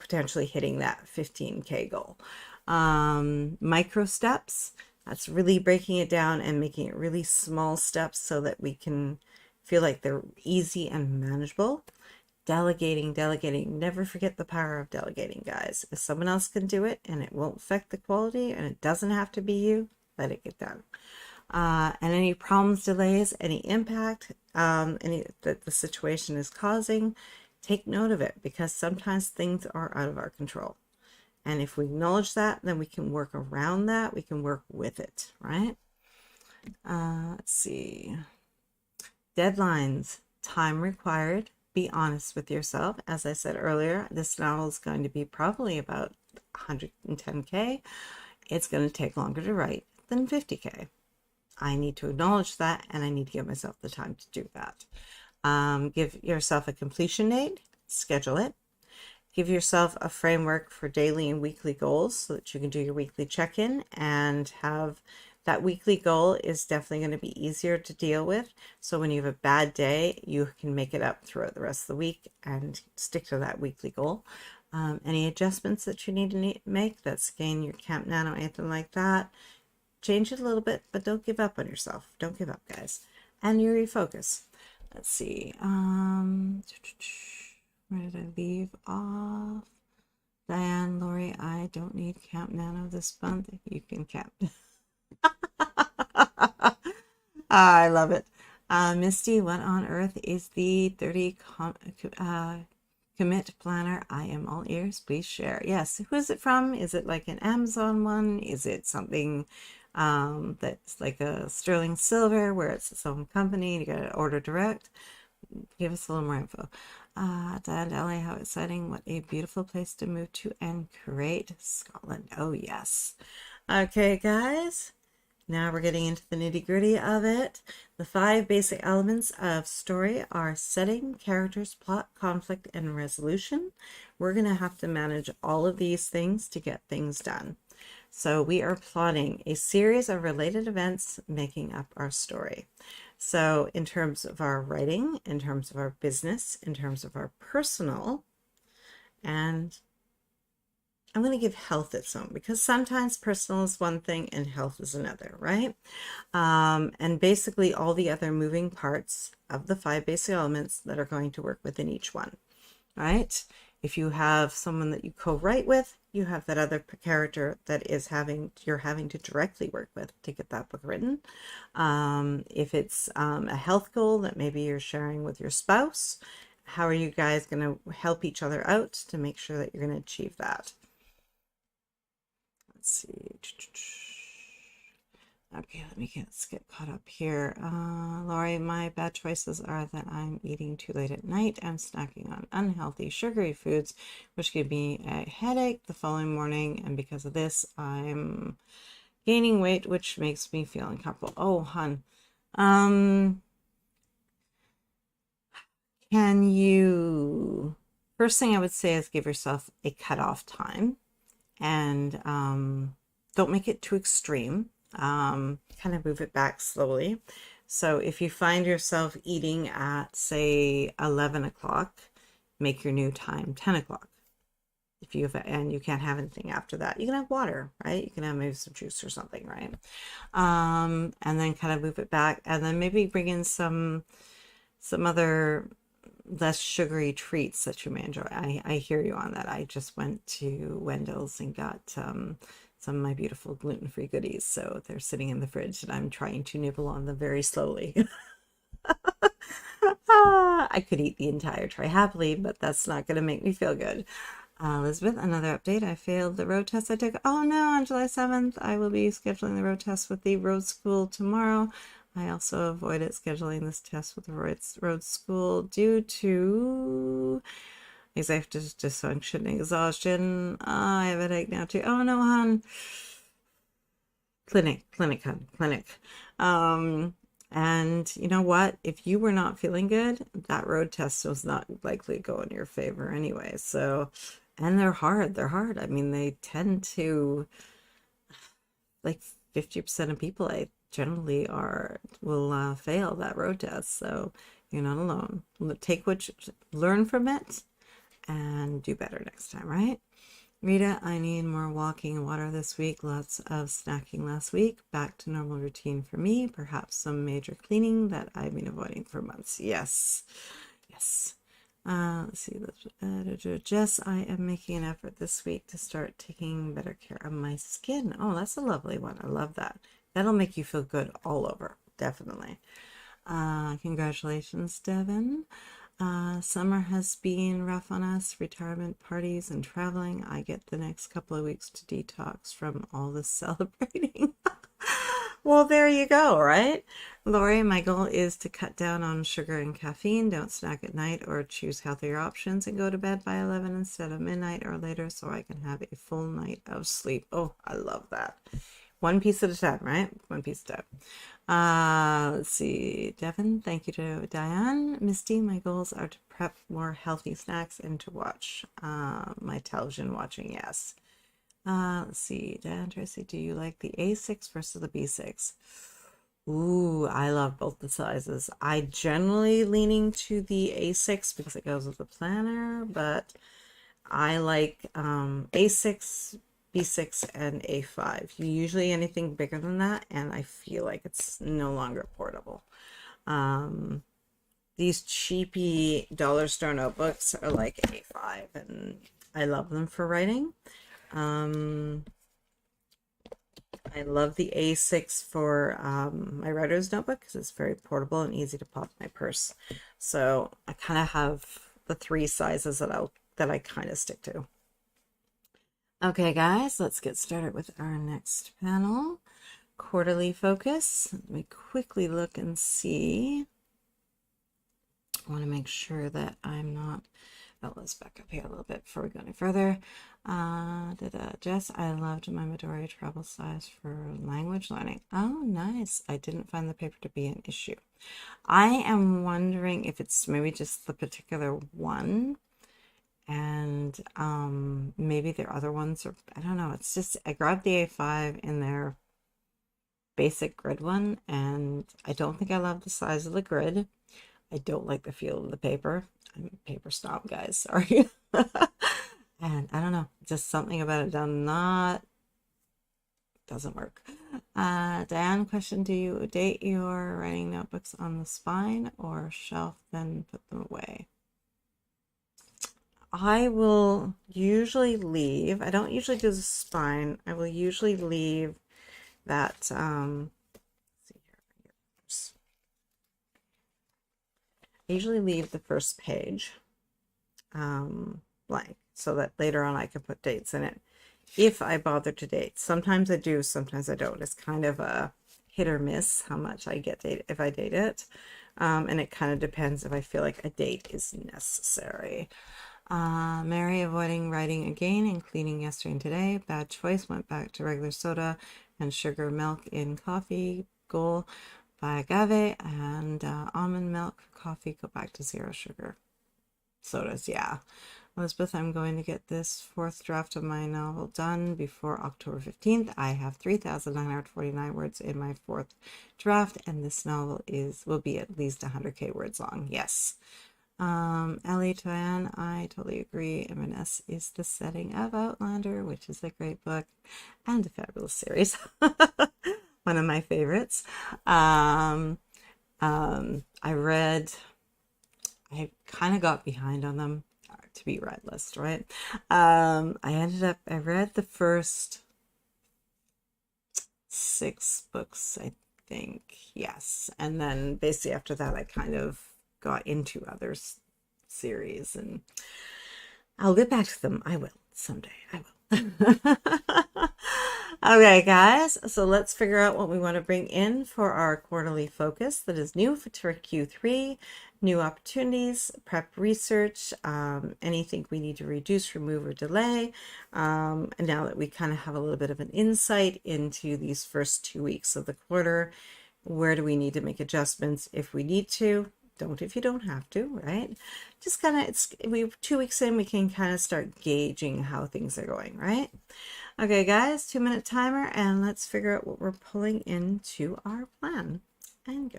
potentially hitting that 15K goal. Micro steps, that's really breaking it down and making it really small steps so that we can feel like they're easy and manageable. Delegating. Never forget the power of delegating, guys. If someone else can do it and it won't affect the quality and it doesn't have to be you, let it get done. And any problems, delays, any impact, any that the situation is causing, take note of it, because sometimes things are out of our control. And if we acknowledge that, then we can work around that. We can work with it, right? Let's see. Deadlines, time required. Be honest with yourself. As I said earlier, this novel is going to be probably about 110K. It's going to take longer to write than 50K. I need to acknowledge that, and I need to give myself the time to do that. Give yourself a completion date, schedule it. Give yourself a framework for daily and weekly goals so that you can do your weekly check-in and have that weekly goal is definitely going to be easier to deal with. So when you have a bad day, you can make it up throughout the rest of the week and stick to that weekly goal. Any adjustments that you need to make, that's again your Camp Nano, anything like that, change it a little bit, but don't give up on yourself. Don't give up, guys. And you refocus. Let's see. Where did I leave off? Diane, Lori, I don't need Camp Nano this month. You can camp. I love it. Misty, what on earth is the 30 commit planner? I am all ears. Please share. Yes. Who is it from? Is it like an Amazon one? Is it something that's like a sterling silver where it's its own company and you got to order direct? Give us a little more info. Diane, LA, how exciting. What a beautiful place to move to and create. Scotland. Oh, yes. Okay, guys. Now we're getting into the nitty-gritty of it. The 5 basic elements of story are setting, characters, plot, conflict, and resolution. We're going to have to manage all of these things to get things done. So we are plotting a series of related events making up our story. So in terms of our writing, in terms of our business, in terms of our personal, and I'm going to give health its own, because sometimes personal is one thing and health is another, right? And basically all the other moving parts of the 5 basic elements that are going to work within each one, right? If you have someone that you co-write with, you have that other character that is you're having to directly work with to get that book written. If it's a health goal that maybe you're sharing with your spouse, how are you guys going to help each other out to make sure that you're going to achieve that? Let's see. Okay, let me get caught up here. Laurie, my bad choices are that I'm eating too late at night. I'm snacking on unhealthy, sugary foods, which give me a headache the following morning. And because of this, I'm gaining weight, which makes me feel uncomfortable. Oh, hun. First thing I would say is give yourself a cutoff time and don't make it too extreme. Kind of move it back slowly. So if you find yourself eating at, say, 11 o'clock, make your new time 10 o'clock. And you can't have anything after that. You can have water, right? You can have maybe some juice or something, right? And then kind of move it back, and then maybe bring in some other less sugary treats that you may enjoy. I hear you on that. I just went to Wendell's and got some of my beautiful gluten-free goodies. So they're sitting in the fridge and I'm trying to nibble on them very slowly. I could eat the entire tray happily, but that's not going to make me feel good. Elizabeth, another update. I failed the road test I took. Oh no, on July 7th. I will be scheduling the road test with the road school tomorrow. I also avoided scheduling this test with the road school due to executive dysfunction, exhaustion. I have a headache now too. Oh no, hon. Clinic. And you know what? If you were not feeling good, that road test was not likely to go in your favor anyway. So, and they're hard. I mean, they tend to, like 50% of people generally will fail that road test. So you're not alone. Learn from it and do better next time, right? Rita, I need more walking and water this week. Lots of snacking last week. Back to normal routine for me. Perhaps some major cleaning that I've been avoiding for months. Yes. Let's see. Jess, I am making an effort this week to start taking better care of my skin. Oh, that's a lovely one. I love that. that'll make you feel good all over, definitely. Congratulations, Devin. Summer has been rough on us, retirement parties and traveling. I get the next couple of weeks to detox from all this celebrating. Well, there you go, right? Lori, my goal is to cut down on sugar and caffeine, don't snack at night or choose healthier options, and go to bed by 11 instead of midnight or later so I can have a full night of sleep. Oh, I love that. One piece at a time, right? One piece at a time. Let's see. Devin, thank you to Diane. Misty, my goals are to prep more healthy snacks and to watch my television watching, yes. Let's see. Dan, Tracy, do you like the A6 versus the B6? Ooh, I love both the sizes. I generally leaning to the A6 because it goes with the planner, but I like A6, B6, and A5. Usually anything bigger than that, and I feel like it's no longer portable. These cheapy dollar store notebooks are like A5, and I love them for writing. I love the A6 for my writer's notebook because it's very portable and easy to pop in my purse. So I kind of have the three sizes that I kind of stick to. Okay, guys, let's get started with our next panel. Quarterly focus. Let me quickly look and see. I want to make sure that I'm not. Oh, let's back up here a little bit before we go any further. Jess, I loved my Midori travel size for language learning. Oh, nice. I didn't find the paper to be an issue. I am wondering if it's maybe just the particular one, and maybe their other ones are, I don't know. It's just, I grabbed the A5 in their basic grid one, and I don't think I love the size of the grid. I don't like the feel of the paper. I'm a paper snob, guys. Sorry. And I don't know, just something about it doesn't work. Diane, question, do you date your writing notebooks on the spine or shelf, then put them away? I will usually leave, I don't usually do the spine, I will usually leave that, see here. I usually leave the first page blank so that later on I can put dates in it if I bother to date. Sometimes I do, sometimes I don't. It's kind of a hit or miss how much I get date if I date it. And it kind of depends if I feel like a date is necessary. Mary, avoiding writing again and cleaning yesterday and today. Bad choice, went back to regular soda and sugar milk in coffee. Goal by agave and almond milk for coffee. Go back to zero sugar sodas. Yeah. Elizabeth, I'm going to get this fourth draft of my novel done before October 15th. I have 3,949 words in my fourth draft, and this novel will be at least 100K words long. Yes. Ellie, Diane, I totally agree. M&S is the setting of Outlander, which is a great book and a fabulous series. One of my favorites. I kind of got behind on them to be read list, right? I read the first 6 books, I think, yes. And then basically after that, I kind of got into other series, and I'll get back to them. I will someday. I will. Okay, guys, so let's figure out what we want to bring in for our quarterly focus that is new for Q3, new opportunities, prep research, anything we need to reduce, remove, or delay. And now that we kind of have a little bit of an insight into these first 2 weeks of the quarter, where do we need to make adjustments if we need to? Don't if you don't have to, right? Just kind of, 2 weeks in, we can kind of start gauging how things are going, right? Okay, guys, 2-minute timer, and let's figure out what we're pulling into our plan. And go.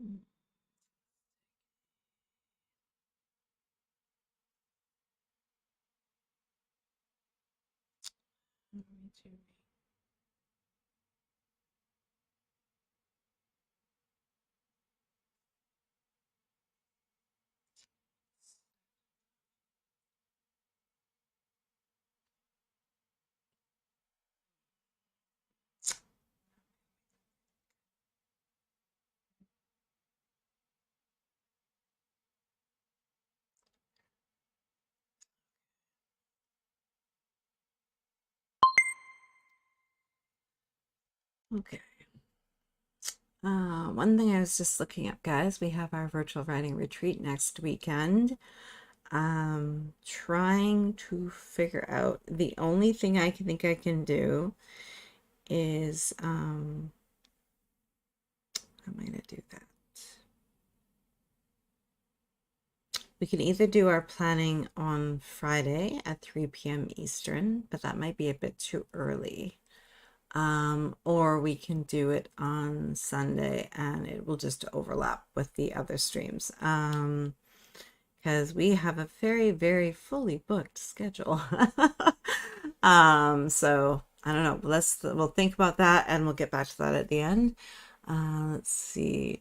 Mm. Okay. One thing I was just looking up, guys, we have our virtual writing retreat next weekend. Trying to figure out the only thing I can think I can do is how am I gonna do that? We can either do our planning on Friday at 3 p.m. Eastern, but that might be a bit too early. Or we can do it on Sunday and it will just overlap with the other streams. Because we have a very, very fully booked schedule. So I don't know. We'll think about that and we'll get back to that at the end. Let's see.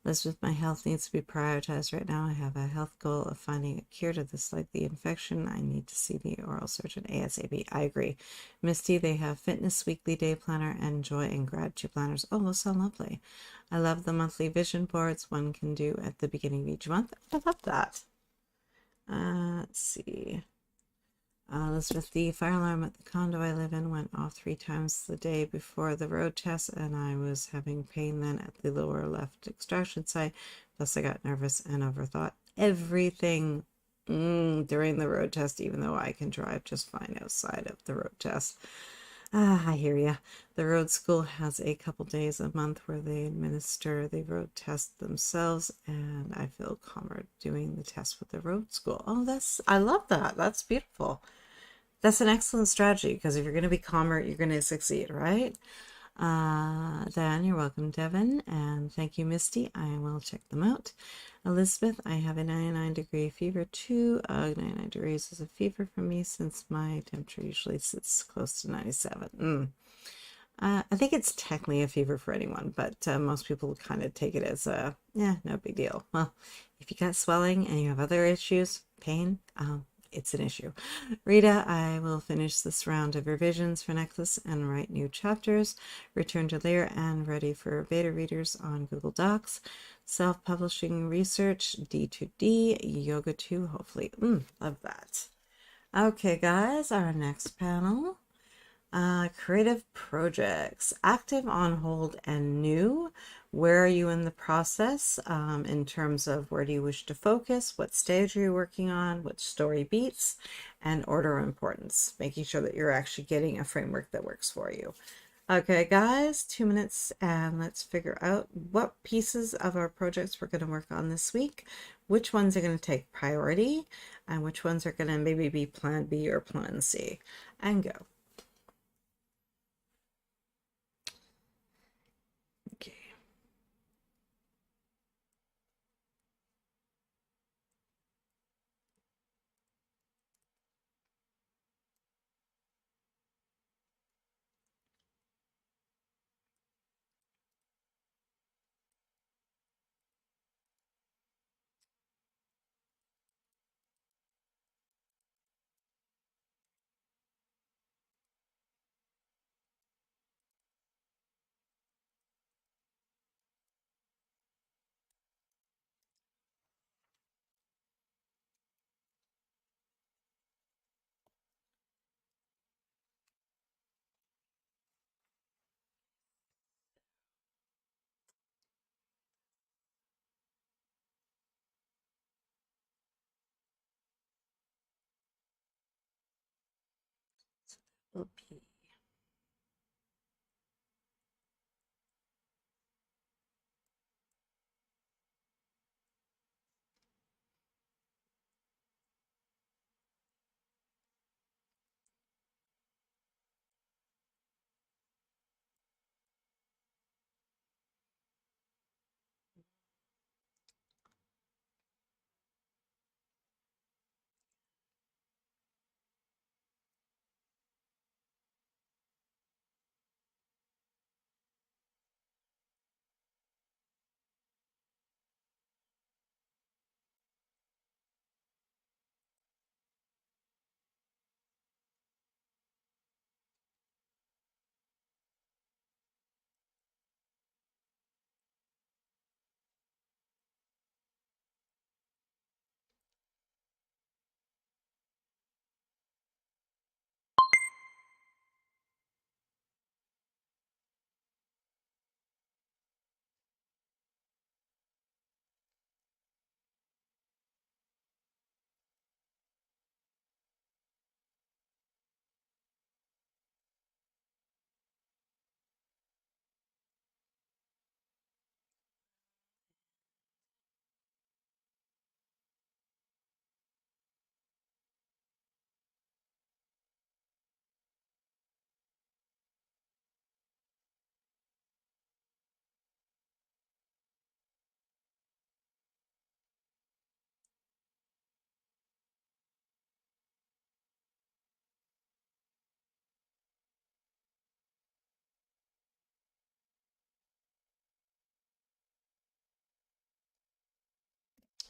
Elizabeth, my health needs to be prioritized right now. I have a health goal of finding a cure to this likely infection. I need to see the oral surgeon ASAP. I agree. Misty, they have fitness weekly day planner and joy and gratitude planners. Oh, those sound lovely. I love the monthly vision boards one can do at the beginning of each month. I love that. Let's see. Elizabeth, the fire alarm at the condo I live in went off 3 times the day before the road test, and I was having pain then at the lower left extraction site. Plus, I got nervous and overthought everything during the road test, even though I can drive just fine outside of the road test. I hear ya. The road school has a couple days a month where they administer the road test themselves, and I feel calmer doing the test with the road school. Oh, I love that. That's beautiful. That's an excellent strategy because if you're going to be calmer, you're going to succeed, right? Diane, you're welcome, Devin, and thank you, Misty. I will check them out. Elizabeth, I have a 99-degree fever too. 99 degrees is a fever for me since my temperature usually sits close to 97. I think it's technically a fever for anyone, but most people kind of take it as yeah, no big deal. Well, if you got swelling and you have other issues, pain, it's an issue. Rita, I will finish this round of revisions for Necklace and write new chapters. Return to Lear and ready for beta readers on Google Docs. Self-publishing research, D2D, yoga 2, hopefully. Love that. Okay, guys, our next panel. Creative projects, active, on hold, and new. Where are you in the process in terms of where do you wish to focus? What stage are you working on? What story beats? And order of importance, making sure that you're actually getting a framework that works for you. Okay, guys, 2 minutes and let's figure out what pieces of our projects we're going to work on this week, which ones are going to take priority, and which ones are going to maybe be plan B or plan C, and go. Okay. Okay.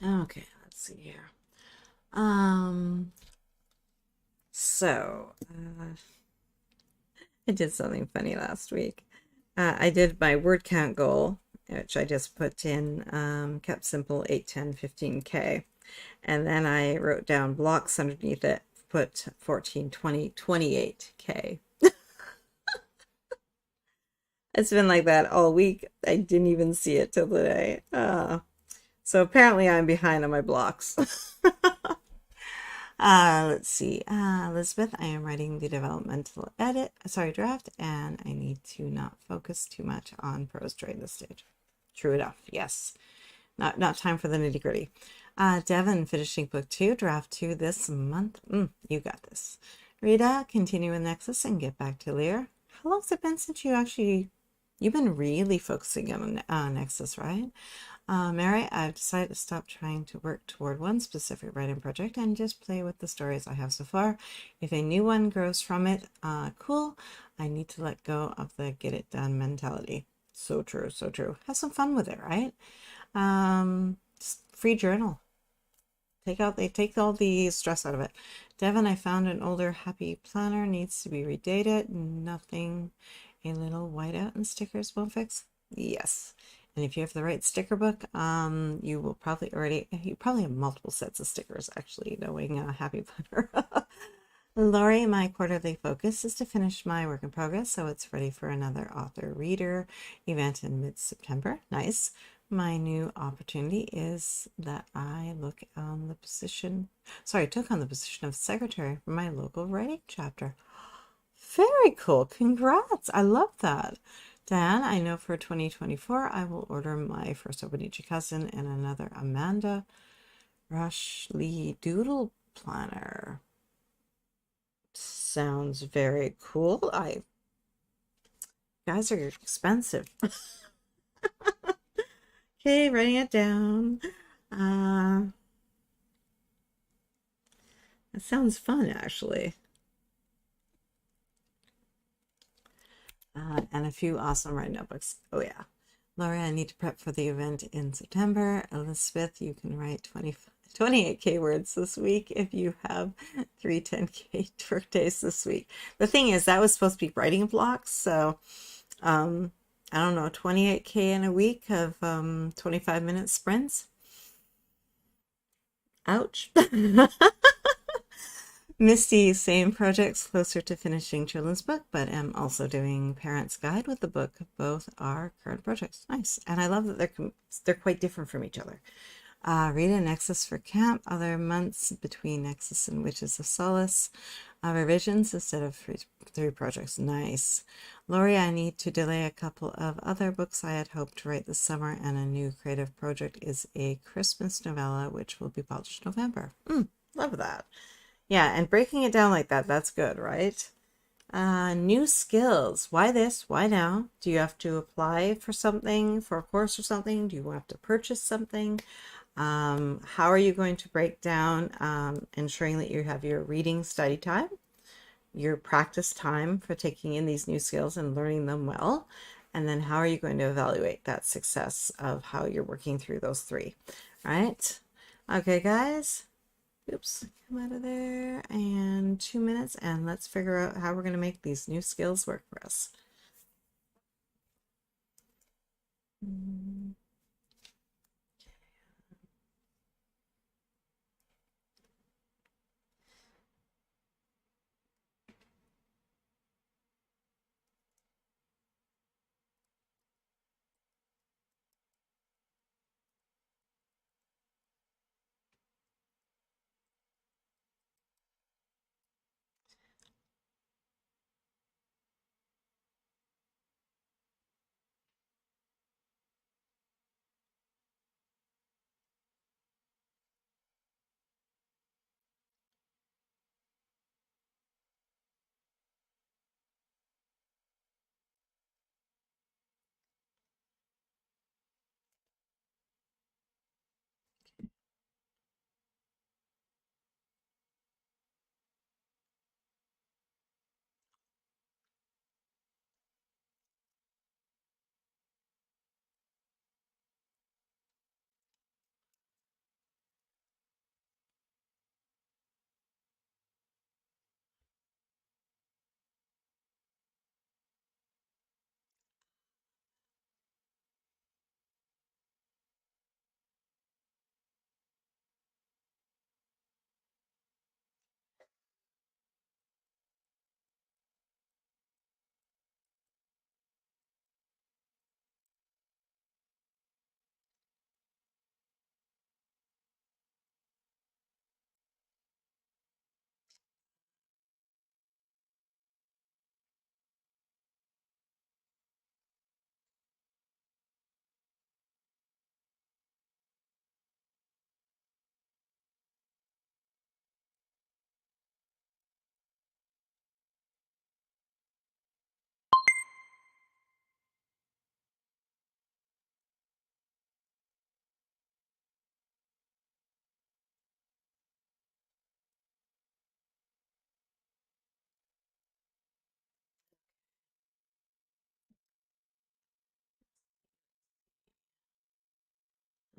Okay, let's see here. Um, I did something funny last week. I did my word count goal, which I just put in, kept simple 8, 10, 15K. And then I wrote down blocks underneath it, put 14, 20, 28K. It's been like that all week. I didn't even see it till today. So apparently I'm behind on my blocks. Let's see. Elizabeth, I am writing the developmental draft, and I need to not focus too much on prose during this stage. True enough, yes. Not time for the nitty gritty. Devin, finishing book 2, draft 2 this month. You got this. Rita, continue with Nexus and get back to Lear. How long has it been since you've been really focusing on Nexus, right? Mary, I've decided to stop trying to work toward one specific writing project and just play with the stories I have so far. If a new one grows from it, cool. I need to let go of the get it done mentality. So true, so true. Have some fun with it, right? Free journal. Take all the stress out of it. Devin, I found an older happy planner, needs to be redated. Nothing a little whiteout and stickers won't fix. Yes. And if you have the right sticker book, you probably have multiple sets of stickers, actually, knowing Happy Planner. Lori, my quarterly focus is to finish my work in progress, so it's ready for another author reader event in mid-September. Nice. My new opportunity is that I took on the position of secretary for my local writing chapter. Very cool. Congrats. I love that. Dan, I know for 2024, I will order my first Hobonichi cousin and another Amanda Rushley Doodle planner. Sounds very cool. Guys are expensive. Okay, writing it down. That sounds fun, actually. And a few awesome writing notebooks. Oh, yeah. Laura, I need to prep for the event in September. Elizabeth, you can write 28K words this week if you have 3 10K work days this week. The thing is, that was supposed to be writing blocks. So, I don't know, 28K in a week of 25-minute sprints. Ouch. Misty, same projects, closer to finishing children's book, but am also doing Parents Guide with the book. Both are current projects. Nice. And I love that they're quite different from each other. Rita, Nexus for camp. Other months between Nexus and Witches of Solace. Revisions instead of three projects. Nice. Lori, I need to delay a couple of other books I had hoped to write this summer, and a new creative project is a Christmas novella, which will be published November. Love that. Yeah, and breaking it down like that, that's good, right? New skills. Why this? Why now? Do you have to apply for something, for a course or something? Do you have to purchase something? How are you going to break down ensuring that you have your reading study time, your practice time for taking in these new skills and learning them well? And then how are you going to evaluate that success of how you're working through those three, right? Okay, guys. Oops, come out of there. And 2 minutes, and let's figure out how we're going to make these new skills work for us.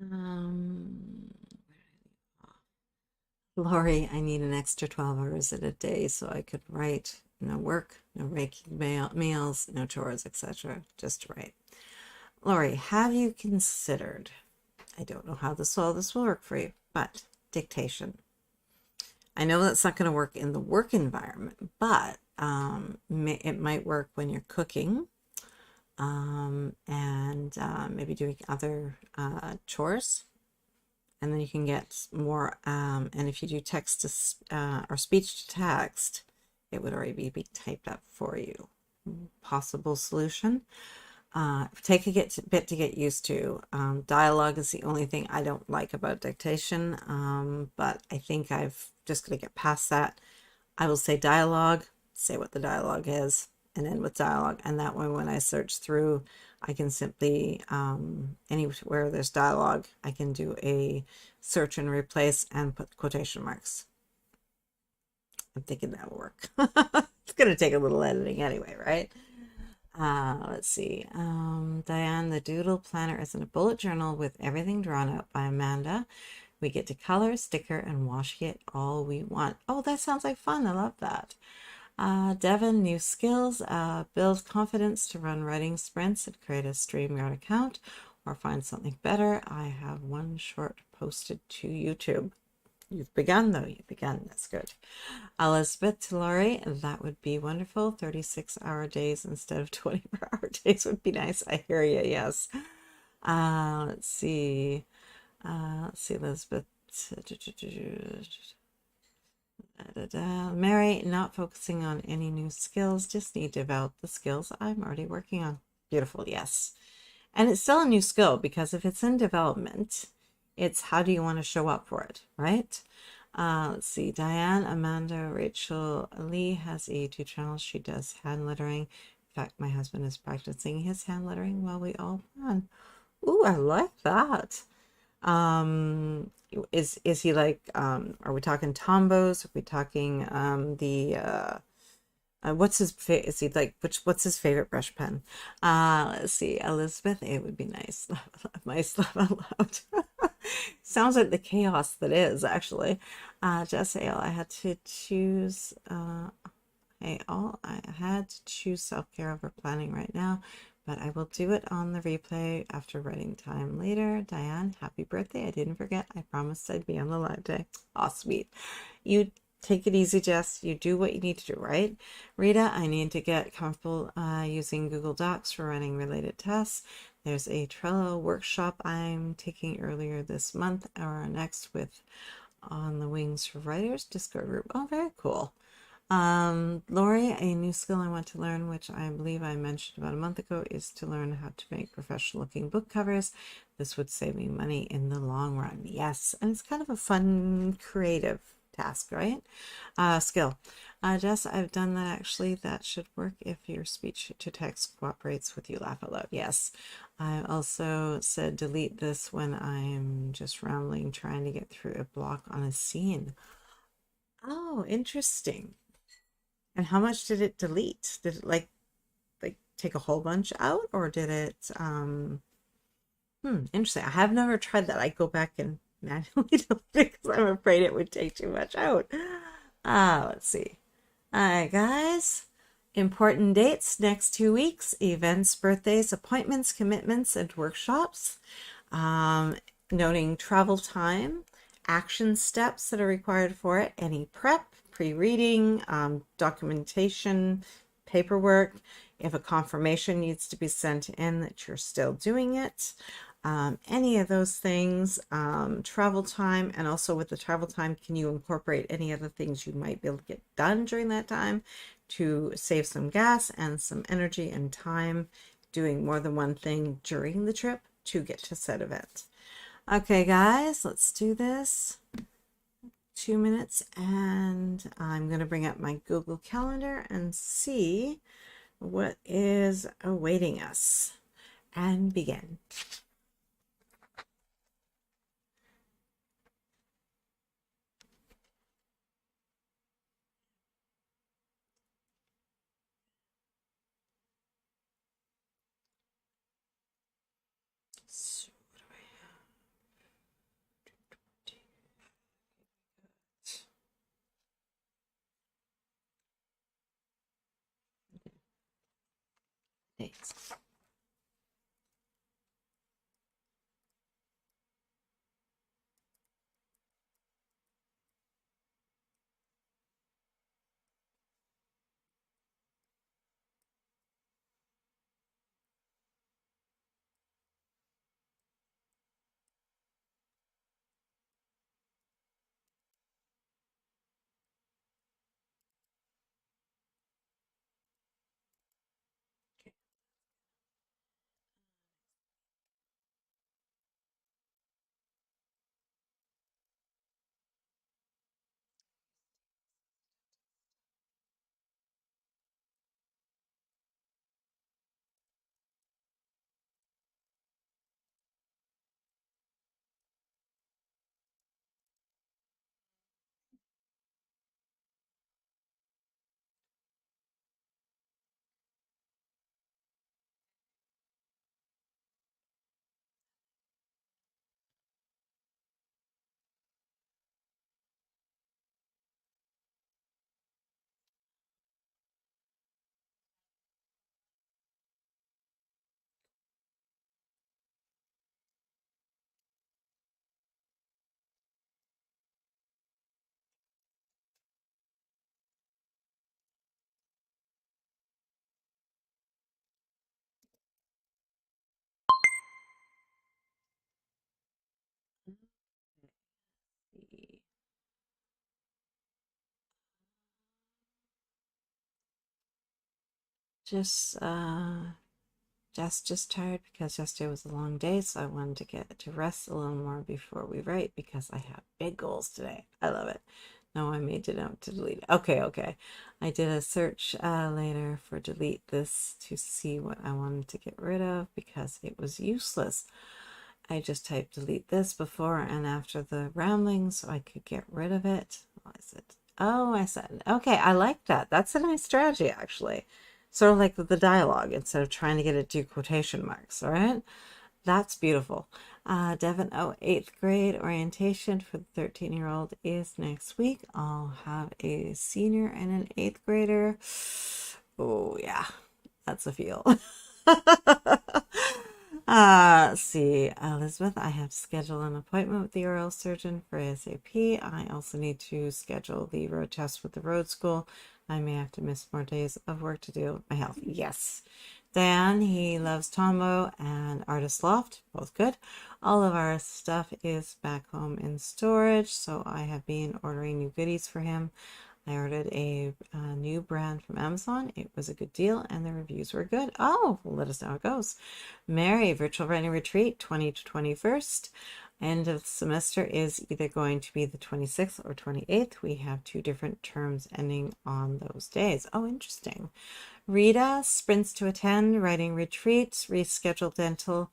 Um, Lori, I need an extra 12 hours in a day so I could write. No work, no raking meals, no chores, etc. Just to write. Lori, have you considered, I don't know how all this will work for you, but dictation. I know that's not going to work in the work environment, but it might work when you're cooking and maybe doing other chores. And then you can get more. And if you do text to or speech to text, it would already be typed up for you. Possible solution. Take a bit to get used to. Dialogue is the only thing I don't like about dictation, but I think I've just going to get past that. I will say dialogue, say what the dialogue is, and end with dialogue. And that way, when I search through, I can simply, anywhere there's dialogue, I can do a search and replace and put quotation marks. I'm thinking that will work. It's going to take a little editing anyway, right? Let's see. Diane, the doodle planner is in a bullet journal with everything drawn out by Amanda. We get to color, sticker, and wash it all we want. Oh, that sounds like fun. I love that. Devin, new skills. Build confidence to run writing sprints and create a StreamYard account or find something better. I have one short posted to YouTube. You've begun, though. You've begun. That's good. Elizabeth to Laurie, that would be wonderful. 36-hour days instead of 24-hour days would be nice. I hear you. Yes. Let's see. Elizabeth. Mary, not focusing on any new skills, just need to develop the skills I'm already working on. Beautiful. Yes. And it's still a new skill because if it's in development, it's how do you want to show up for it, right? Let's see. Diane, Amanda, Rachel, Lee has a YouTube channel. She does hand lettering. In fact, my husband is practicing his hand lettering while we all run. Ooh, I like that. Is he like, are we talking Tombos? Are we talking what's his is he like what's his favorite brush pen? Let's see, Elizabeth, it would be nice. Nice laugh out loud. Sounds like the chaos that is actually. Jess Ale, I had to choose I had to choose self-care over planning right now, but I will do it on the replay after writing time later. Diane, happy birthday. I didn't forget. I promised I'd be on the live day. Aw, sweet. You take it easy, Jess. You do what you need to do, right? Rita, I need to get comfortable using Google Docs for running related tasks. There's a Trello workshop I'm taking earlier this month or next with On the Wings for Writers Discord group. Oh, very cool. Lori, a new skill I want to learn, which I believe I mentioned about a month ago, is to learn how to make professional looking book covers. This would save me money in the long run. Yes, and it's kind of a fun, creative task, right? Skill. Jess, I've done that actually. That should work if your speech to text cooperates with you. Laugh out loud. Yes. I also said delete this when I'm just rambling, trying to get through a block on a scene. Oh, interesting. And how much did it delete? Did it like take a whole bunch out or did it interesting. I have never tried that. I go back and manually delete it because I'm afraid it would take too much out. Let's see. All right, guys. Important dates next 2 weeks, events, birthdays, appointments, commitments, and workshops. Noting travel time, action steps that are required for it, any prep, pre-reading, documentation, paperwork, if a confirmation needs to be sent in that you're still doing it, any of those things, travel time, and also with the travel time, can you incorporate any other things you might be able to get done during that time to save some gas and some energy and time doing more than one thing during the trip to get to said event. Okay, guys, let's do this. 2 minutes, and I'm going to bring up my Google Calendar and see what is awaiting us and begin. So what do I have? updates. Just just tired because yesterday was a long day, so I wanted to get to rest a little more before we write because I have big goals today. I love it. No, I made it out to delete. Okay. I did a search later for delete this to see what I wanted to get rid of because it was useless. I just typed delete this before and after the rambling so I could get rid of it. What is it? Oh, I said, okay, I like that. That's a nice strategy, actually. Sort of like the dialogue instead of trying to get it to quotation marks, all right? That's beautiful. Devin, oh, eighth grade orientation for the 13-year-old is next week. I'll have a senior and an eighth grader. Oh, yeah, that's a feel. Let's see, Elizabeth, I have to schedule an appointment with the oral surgeon for ASAP. I also need to schedule the road test with the road school. I may have to miss more days of work to do with my health. Yes. Dan, he loves Tombow and Artist Loft, both good. All of our stuff is back home in storage, so I have been ordering new goodies for him. I ordered a new brand from Amazon. It was a good deal and the reviews were good. Oh, well, let us know how it goes. Mary, virtual writing retreat, 20 to 21st. End of the semester is either going to be the 26th or 28th. We have two different terms ending on those days. Oh, interesting. Rita sprints to attend writing retreats, rescheduled dental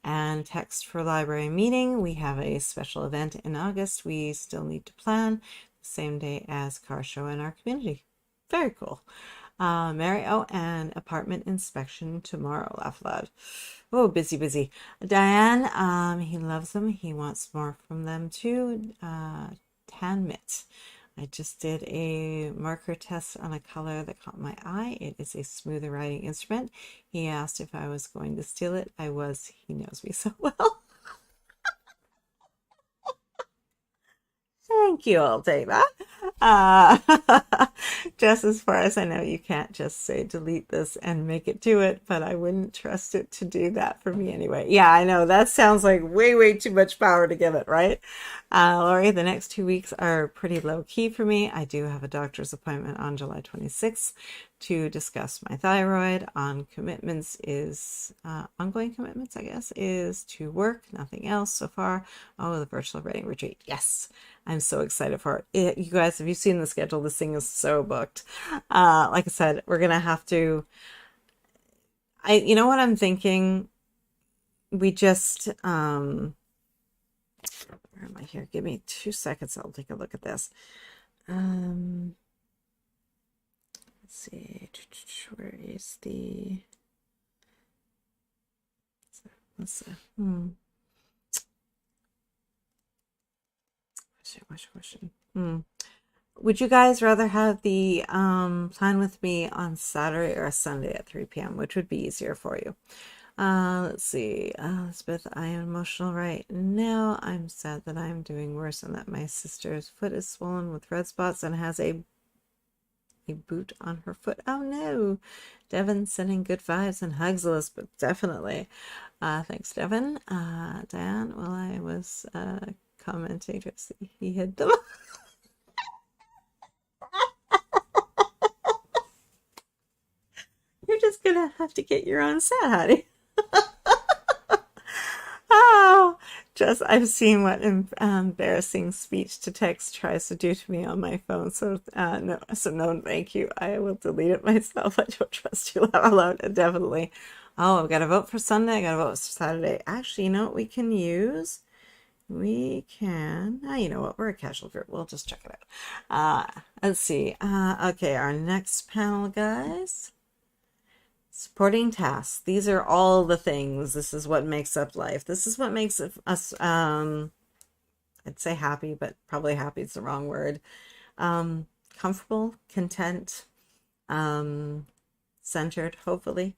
and text for library meeting. We have a special event in August. We still need to plan the same day as car show in our community. Very cool. Mary, oh, and apartment inspection tomorrow. Laugh loud. Oh, busy. Diane, he loves them. He wants more from them too. Tan Mitt. I just did a marker test on a color that caught my eye. It is a smoother writing instrument. He asked if I was going to steal it. I was. He knows me so well. Thank you. I'll take that. Uh, just as far as I know, you can't just say delete this and make it do it, but I wouldn't trust it to do that for me anyway. Yeah, I know that sounds like way too much power to give it, right? Lori, the next 2 weeks are pretty low key for me. I do have a doctor's appointment on July 26th to discuss my thyroid. On commitments is ongoing commitments, I guess, is to work, nothing else so far. Oh, the virtual writing retreat. Yes. I'm so excited for it. You guys, have you seen the schedule? This thing is so booked. Like I said, we're gonna have to. You know what I'm thinking? We just, where am I here? Give me 2 seconds. I'll take a look at this. Let's see. Where is the? Let's see. Question. Would you guys rather have the plan with me on Saturday or Sunday at 3 p.m., which would be easier for you? Let's see. Elizabeth, I am emotional right now. I'm sad that I'm doing worse and that my sister's foot is swollen with red spots and has a boot on her foot. Oh no. Devin sending good vibes and hugs, Elizabeth. Definitely. Thanks, Devin. Dan, while I was commenting to see he hid them. You're just gonna have to get your own set, honey. Oh, just I've seen what embarrassing speech to text tries to do to me on my phone. So no, so no, thank you. I will delete it myself. I don't trust you alone. Definitely. Oh, I've got to vote for Sunday. I got to vote for Saturday. Actually, you know what we can use? We can. You know what? We're a casual group. We'll just check it out. Let's see. Okay, our next panel, guys. Supporting tasks. These are all the things. This is what makes up life. This is what makes us, I'd say happy, but probably happy is the wrong word. Comfortable, content, centered, hopefully.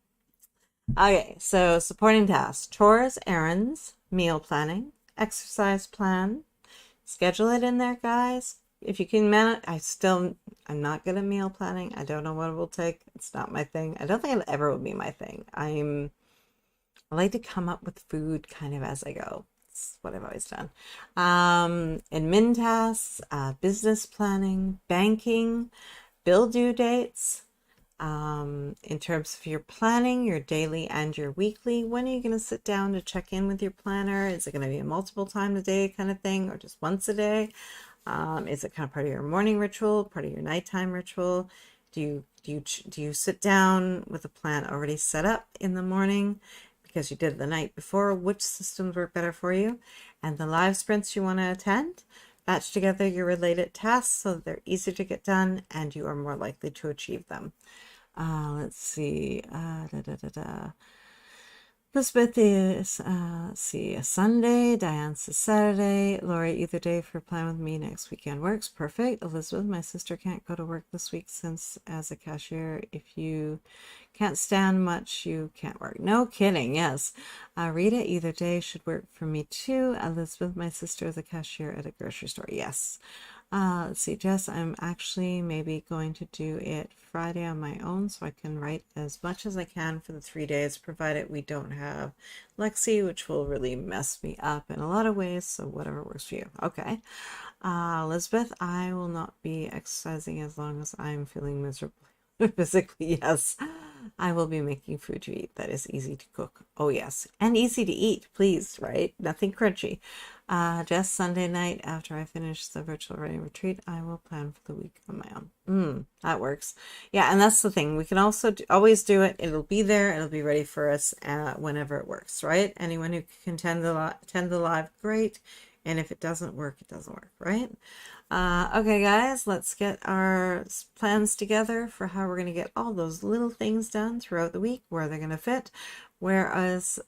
Okay, so supporting tasks, chores, errands, meal planning, exercise plan. Schedule it in there, guys. If you can manage, I'm not good at meal planning. I don't know what it will take. It's not my thing. I don't think it ever will be my thing. I like to come up with food kind of as I go. It's what I've always done. Admin tasks, business planning, banking, bill due dates. In terms of your planning, your daily and your weekly, when are you going to sit down to check in with your planner? Is it going to be a multiple time a day kind of thing or just once a day? Is it kind of part of your morning ritual, part of your nighttime ritual? Do you sit down with a plan already set up in the morning because you did it the night before? Which systems work better for you? And the live sprints you want to attend? Batch together your related tasks so that they're easier to get done and you are more likely to achieve them. Let's see. Elizabeth is, let's see, a Sunday. Diane's a Saturday. Lori, either day for plan with me next weekend works. Perfect. Elizabeth, my sister can't go to work this week since as a cashier, if you can't stand much, you can't work. No kidding. Yes. Rita, either day should work for me too. Elizabeth, my sister is a cashier at a grocery store. Yes. Let's see, Jess, I'm actually maybe going to do it Friday on my own so I can write as much as I can for the 3 days, provided we don't have Lexi, which will really mess me up in a lot of ways. So whatever works for you. Okay. Elizabeth, I will not be exercising as long as I'm feeling miserable physically. Yes. I will be making food to eat that is easy to cook. Oh, yes. And easy to eat, please, right? Nothing crunchy. Just Sunday night after I finish the virtual writing retreat, I will plan for the week on my own. That works. Yeah, and that's the thing. We can also always do it. It'll be there. It'll be ready for us whenever it works, right? Anyone who can attend the live, great. And if it doesn't work, it doesn't work, right? Okay, guys, let's get our plans together for how we're going to get all those little things done throughout the week, where they're going to fit, where our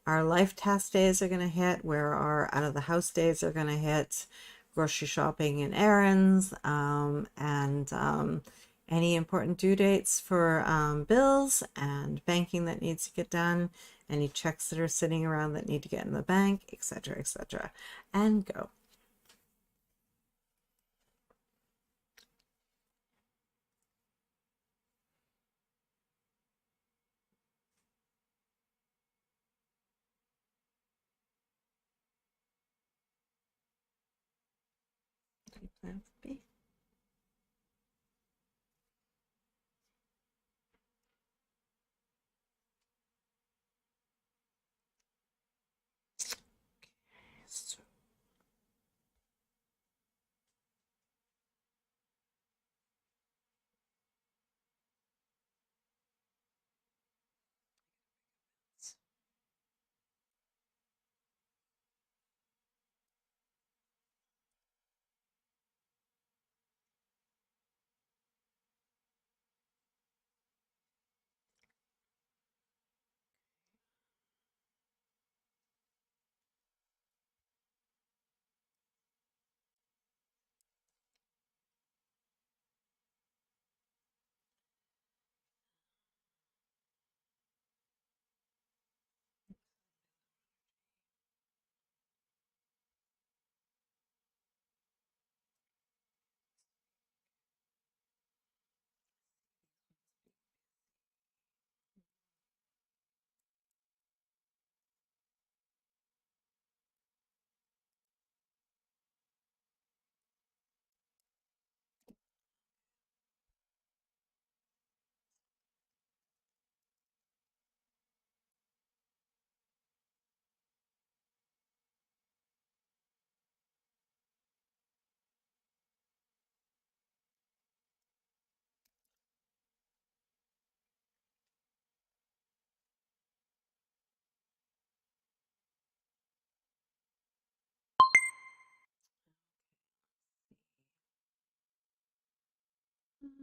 life task days are going to hit, where our out of the house days are going to hit, grocery shopping and errands, and any important due dates for bills and banking that needs to get done, any checks that are sitting around that need to get in the bank, etc., and go. Plan B. So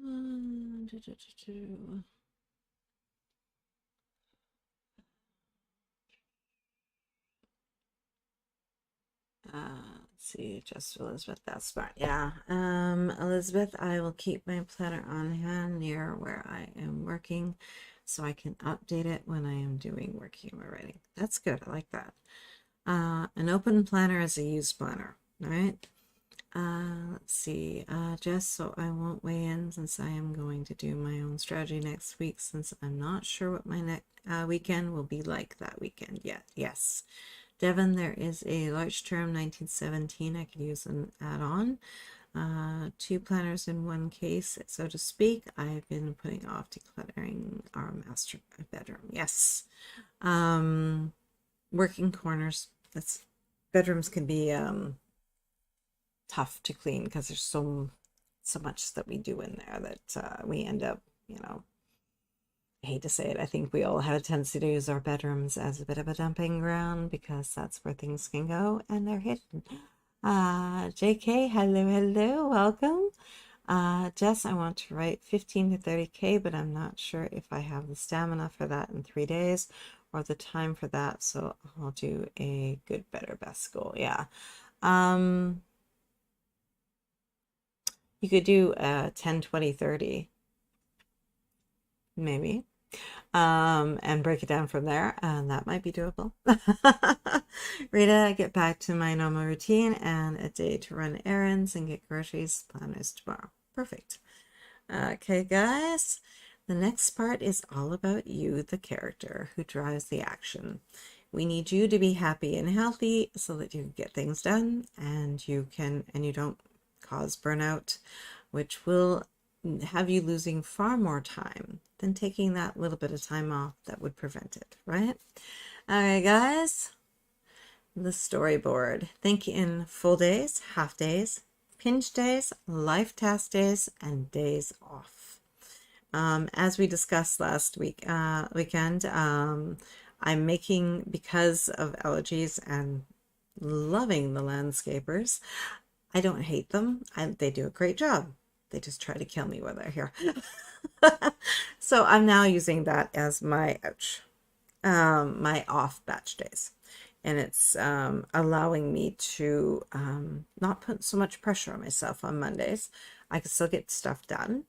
do, do, do, do. Let's see, just Elizabeth, that's smart. Yeah. Elizabeth, I will keep my planner on hand near where I am working so I can update it when I am doing working or writing. That's good. I like that. An open planner is a used planner. All right. Let's see. Just so I won't weigh in since I am going to do my own strategy next week since I'm not sure what my next weekend will be like that weekend yet. Yes. Devon, there is a large term 1917 I could use an add-on. Two planners in one case, so to speak. I've been putting off decluttering our master bedroom. Yes. Working corners. That's bedrooms can be tough to clean because there's so much that we do in there that we end up, I hate to say it, I think we all have a tendency to use our bedrooms as a bit of a dumping ground because that's where things can go and they're hidden. JK, hello, welcome. Jess, I want to write 15 to 30K, but I'm not sure if I have the stamina for that in 3 days or the time for that, so I'll do a good, better, best goal. Yeah. You could do 10, 20, 30, maybe. And break it down from there, and that might be doable. Rita, I get back to my normal routine and a day to run errands and get groceries. Plan is tomorrow. Perfect. Okay, guys, the next part is all about you, the character who drives the action. We need you to be happy and healthy so that you can get things done and you don't cause burnout, which will have you losing far more time than taking that little bit of time off that would prevent it, right? All right, guys, the storyboard. Think in full days, half days, pinch days, life task days, and days off. As we discussed last weekend, I'm making, because of allergies and loving the landscapers, I don't hate them. They do a great job. They just try to kill me when they're here. So I'm now using that as my my off batch days. And it's allowing me to not put so much pressure on myself on Mondays. I can still get stuff done,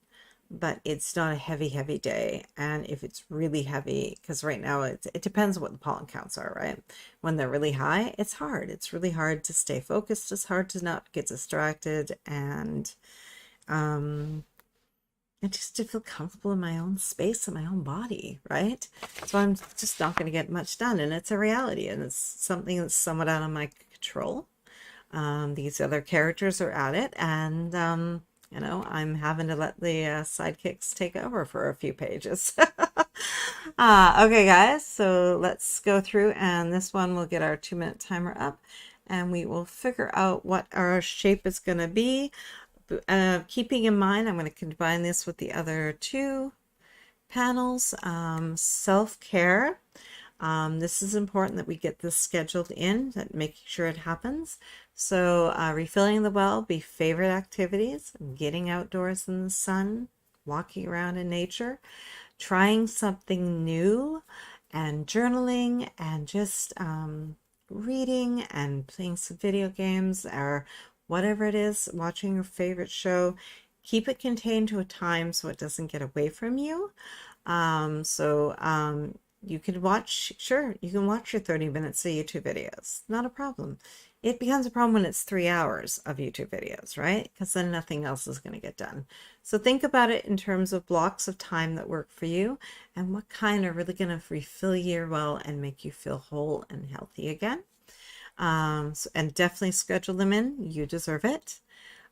but it's not a heavy, heavy day. And if it's really heavy, because right now it depends on what the pollen counts are, right? When they're really high, it's hard. It's really hard to stay focused. It's hard to not get distracted and just to feel comfortable in my own space and my own body, right? So I'm just not going to get much done, and it's a reality, and it's something that's somewhat out of my control. These other characters are at it, and I'm having to let the sidekicks take over for a few pages. Okay, guys, so let's go through, and this one will get our 2-minute timer up, and we will figure out what our shape is going to be. Keeping in mind, I'm going to combine this with the other 2 panels. Self-care. This is important that we get this scheduled in, that making sure it happens. So refilling the well, be favorite activities, getting outdoors in the sun, walking around in nature, trying something new, and journaling, and just reading and playing some video games or whatever it is, watching your favorite show. Keep it contained to a time so it doesn't get away from you. You can watch, sure, you can watch your 30 minutes of YouTube videos. Not a problem. It becomes a problem when it's 3 hours of YouTube videos, right? Because then nothing else is going to get done. So think about it in terms of blocks of time that work for you and what kind are really going to refill your well and make you feel whole and healthy again. And definitely schedule them in. You deserve it.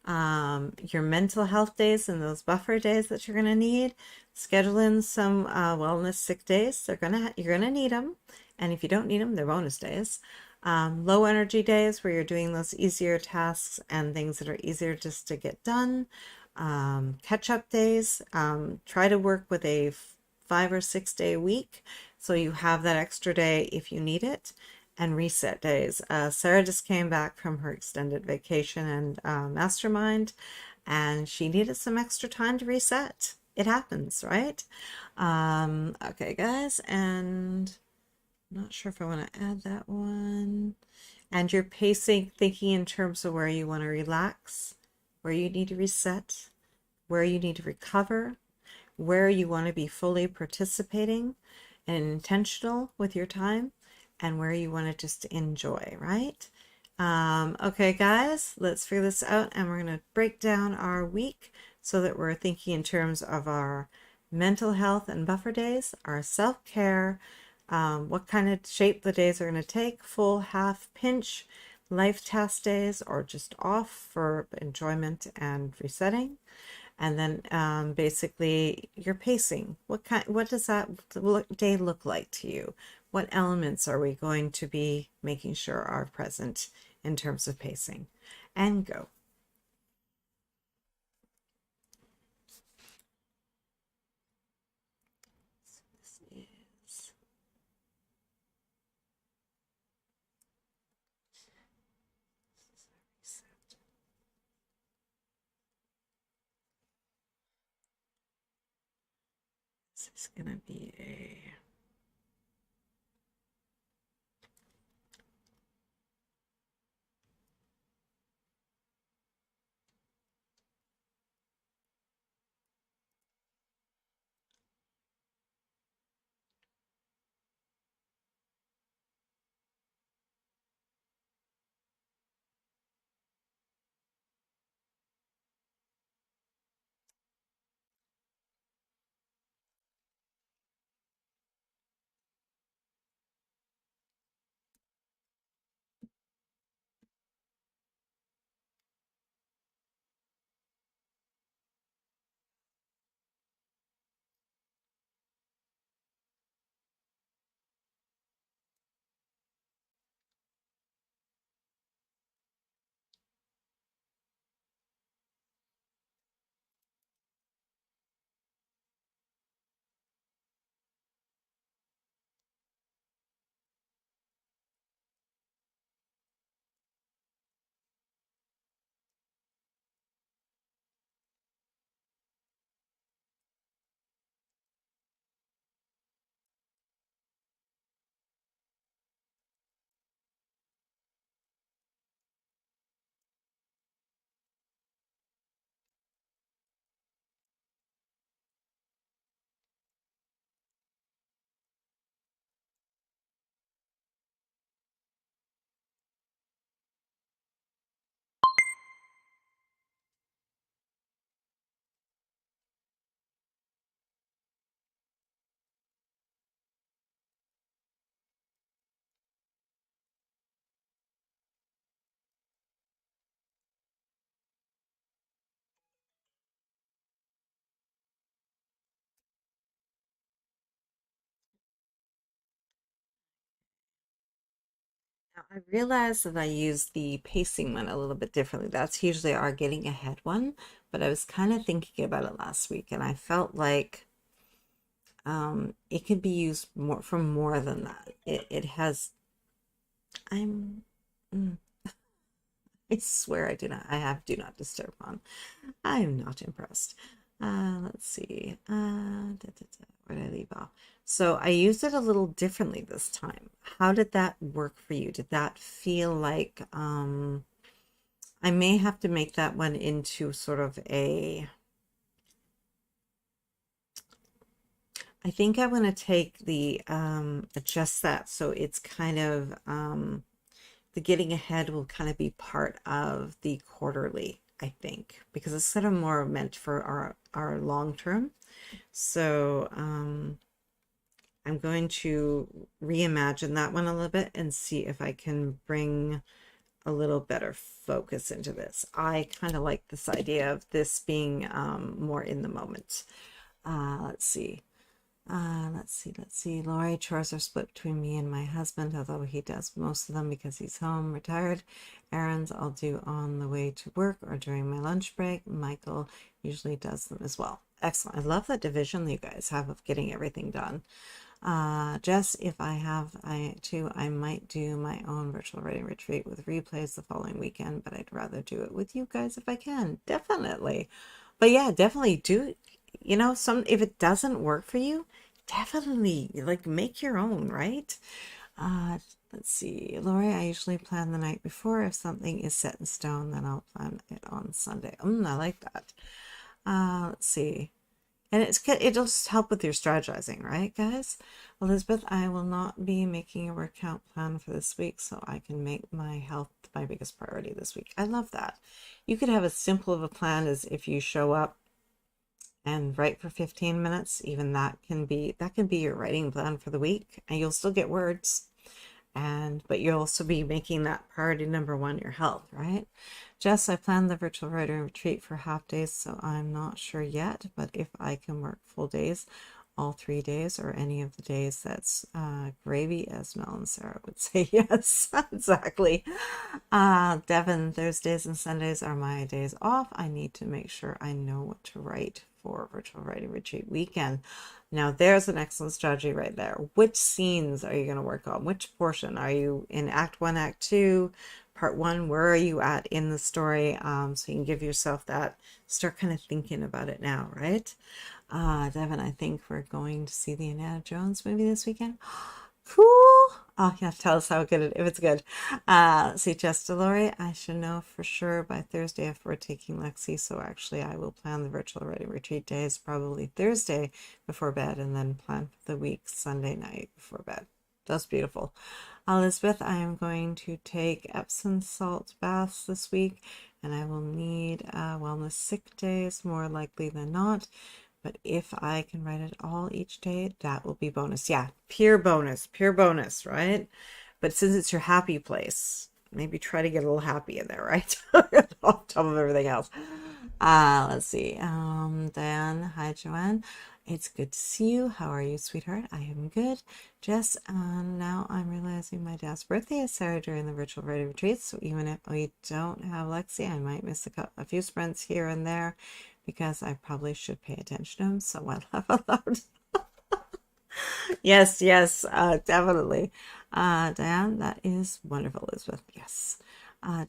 Your mental health days and those buffer days that you're going to need, schedule in some wellness sick days. You're gonna need them, and if you don't need them, they're bonus days. Low energy days where you're doing those easier tasks and things that are easier just to get done. Catch up days. Try to work with a 5 or 6 day week so you have that extra day if you need it. And reset days. Sarah just came back from her extended vacation and mastermind. and she needed some extra time to reset. It happens, right? Okay, guys, and I'm not sure if I want to add that one. And you're pacing, thinking in terms of where you want to relax, where you need to reset, where you need to recover, where you want to be fully participating and intentional with your time, and where you want to just enjoy, right? Okay, guys, let's figure this out, and we're going to break down our week so that we're thinking in terms of our mental health and buffer days, our self-care, what kind of shape the days are going to take, full, half, pinch, life task days, or just off for enjoyment and resetting. And then basically your pacing. What does that day look like to you? What elements are we going to be making sure are present in terms of pacing? And go. So this is this is gonna be a Now, I realized that I use the pacing one a little bit differently. That's usually our getting ahead one, but I was kind of thinking about it last week, and I felt like it could be used more for more than that. It has. I'm. mm, I swear I do not. I have do not disturb on. I am not impressed. Let's see. Where did I leave off? So I used it a little differently this time. How did that work for you? Did that feel like I may have to make that one into sort of a I think I want to take the adjust that so it's kind of the getting ahead will kind of be part of the quarterly, I think, because it's sort of more meant for our long term. So I'm going to reimagine that one a little bit and see if I can bring a little better focus into this. I kind of like this idea of this being more in the moment. Let's see. Let's see. Lori, chores are split between me and my husband, although he does most of them because he's home, retired. Errands I'll do on the way to work or during my lunch break. Michael usually does them as well. Excellent. I love that division that you guys have of getting everything done. Jess, if I have I might do my own virtual writing retreat with replays the following weekend, but I'd rather do it with you guys if I can. Definitely. But yeah, definitely do, if it doesn't work for you, definitely like make your own, right? Uh, let's see. Lori, I usually plan the night before. If something is set in stone, then I'll plan it on Sunday. I like that. Let's see. And it'll just help with your strategizing, right, guys? Elizabeth, I will not be making a workout plan for this week, so I can make my health my biggest priority this week. I love that. You could have as simple of a plan as if you show up and write for 15 minutes. Even that can be your writing plan for the week, and you'll still get words. But you'll also be making that priority number one, your health, right? Jess, I planned the virtual writing retreat for half days, so I'm not sure yet, but if I can work full days, all 3 days, or any of the days, that's gravy, as Mel and Sarah would say. Yes, exactly. Devin, Thursdays and Sundays are my days off. I need to make sure I know what to write for virtual writing retreat weekend. Now, there's an excellent strategy right there. Which scenes are you going to work on? Which portion? Are you in Act 1, Act 2, Part 1? Where are you at in the story? So you can give yourself that, start kind of thinking about it now, right? Devin, I think we're going to see the Indiana Jones movie this weekend. Cool. Oh, yeah, tell us how good if it's good. See, Jess Delori, I should know for sure by Thursday if we're taking Lexi. So actually, I will plan the virtual writing retreat days probably Thursday before bed, and then plan for the week Sunday night before bed. That's beautiful. Elizabeth, I am going to take Epsom salt baths this week, and I will need wellness sick days more likely than not. But if I can write it all each day, that will be bonus. Yeah, pure bonus, right? But since it's your happy place, maybe try to get a little happy in there, right? On top of everything else. Let's see. Diane, hi, Joanne. It's good to see you. How are you, sweetheart? I am good. Jess, now I'm realizing my dad's birthday is Saturday during the virtual writing retreat. So even if we don't have Lexi, I might miss a few sprints here and there, because I probably should pay attention to him, so I laugh out loud. Yes, definitely. Diane, that is wonderful, Elizabeth. Yes.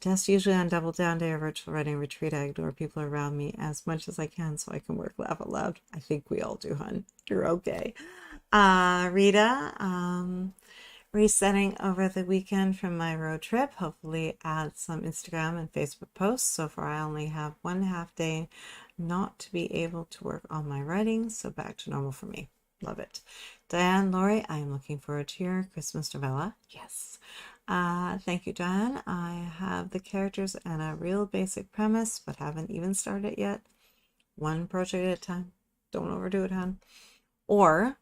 Just usually on Double Down Day or virtual writing retreat, I ignore people around me as much as I can so I can work laugh out loud. I think we all do, hun. You're okay. Rita, resetting over the weekend from my road trip. Hopefully add some Instagram and Facebook posts. So far I only have 1.5 day not to be able to work on my writing, so back to normal for me. Love it. Diane, Lori, I am looking forward to your Christmas novella. Yes. Thank you, Diane. I have the characters and a real basic premise, but haven't even started yet. One project at a time. Don't overdo it, hon. Or,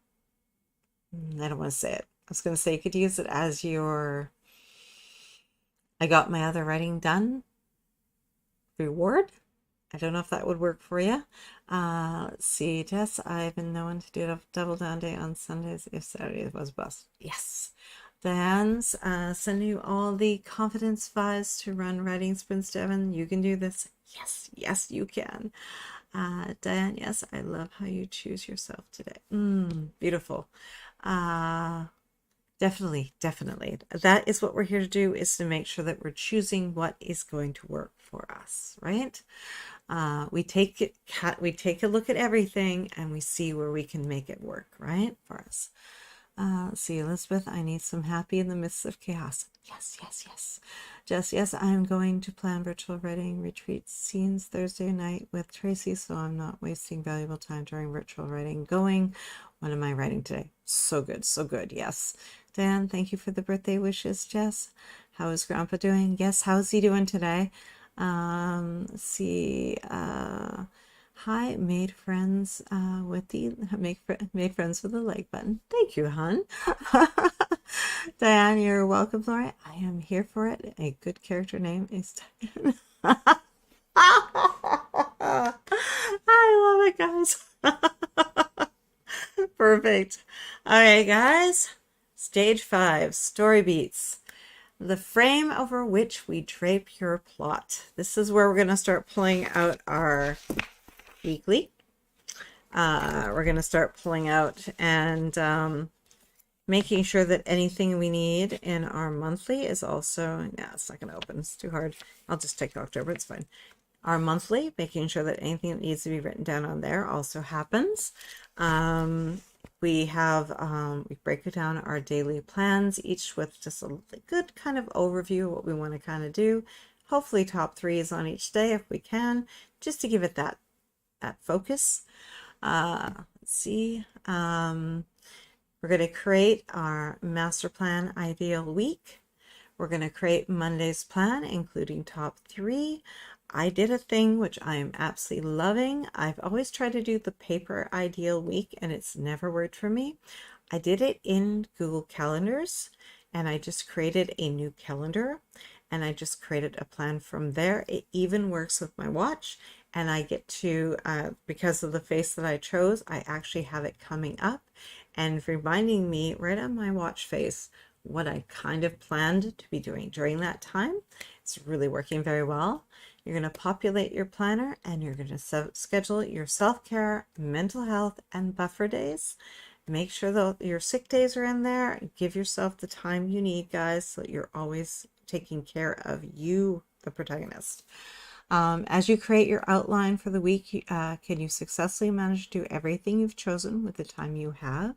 I don't want to say it. I was going to say you could use it as your I got my other writing done reward. I don't know if that would work for you. Let's see, Jess, I've been known to do a double down day on Sundays if Saturday was bust. Yes. Diane's sending you all the confidence vibes to run writing sprints, Devin. You can do this. Yes, you can. Diane, yes, I love how you choose yourself today. Beautiful. Definitely. That is what we're here to do, is to make sure that we're choosing what is going to work for us, right? We take a look at everything and we see where we can make it work, right, for us. Let's see, Elizabeth, I need some happy in the midst of chaos. Yes. Jess, yes, I'm going to plan virtual writing retreat scenes Thursday night with Tracy, so I'm not wasting valuable time during virtual writing. What am I writing today? So good, yes. Dan, thank you for the birthday wishes, Jess. How is Grandpa doing? Yes, how's he doing today? Let's see, hi, made friends with the like button. Thank you, hon. Diane, you're welcome, Laura. I am here for it. A good character name is Diane. I love it, guys. Perfect. All right, guys. Stage 5, story beats. The frame over which we drape your plot. This is where we're going to start pulling out our weekly. we're going to start pulling out and making sure that anything we need in our monthly is also, yeah, it's not going to open. It's too hard. I'll just take October. It's fine. Our monthly, making sure that anything that needs to be written down on there also happens. We break it down our daily plans, each with just a good kind of overview of what we want to kind of do. Hopefully top threes on each day if we can, just to give it that focus. Let's see. We're going to create our master plan ideal week. We're going to create Monday's plan, including top three. I did a thing which I am absolutely loving. I've always tried to do the paper ideal week and it's never worked for me. I did it in Google Calendars and I just created a new calendar and I just created a plan from there. It even works with my watch and I get to, because of the face that I chose, I actually have it coming up and reminding me right on my watch face what I kind of planned to be doing during that time. It's really working very well. You're going to populate your planner and you're going to schedule your self-care, mental health, and buffer days. Make sure that your sick days are in there. Give yourself the time you need, guys, so that you're always taking care of you, the protagonist. As you create your outline for the week, can you successfully manage to do everything you've chosen with the time you have?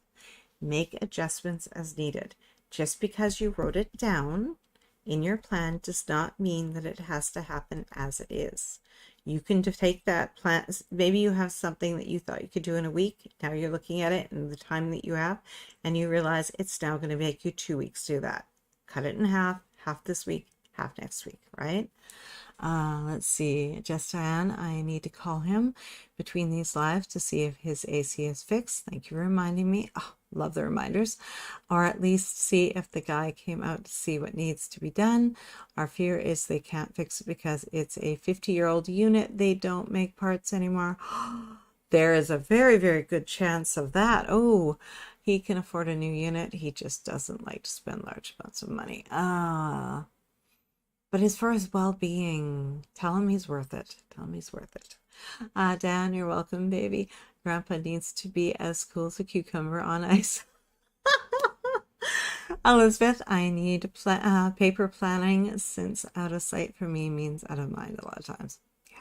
Make adjustments as needed. Just because you wrote it down in your plan does not mean that it has to happen as it is. You can take that plan. Maybe you have something that you thought you could do in a week. Now you're looking at it and the time that you have, and you realize it's now going to make you 2 weeks to do that. Cut it in half this week, half next week, right? Let's see, Just Diane, I need to call him between these lives to see if his AC is fixed. Thank you for reminding me. Oh, love the reminders. Or at least see if the guy came out to see what needs to be done. Our fear is they can't fix it because it's a 50-year-old unit. They don't make parts anymore. There is a very, very good chance of that. Oh, he can afford a new unit. He just doesn't like to spend large amounts of money. But as for his well-being, tell him he's worth it. Tell him he's worth it. Dan, you're welcome, baby. Grandpa needs to be as cool as a cucumber on ice. Elizabeth, I need paper planning since out of sight for me means out of mind a lot of times. Yeah.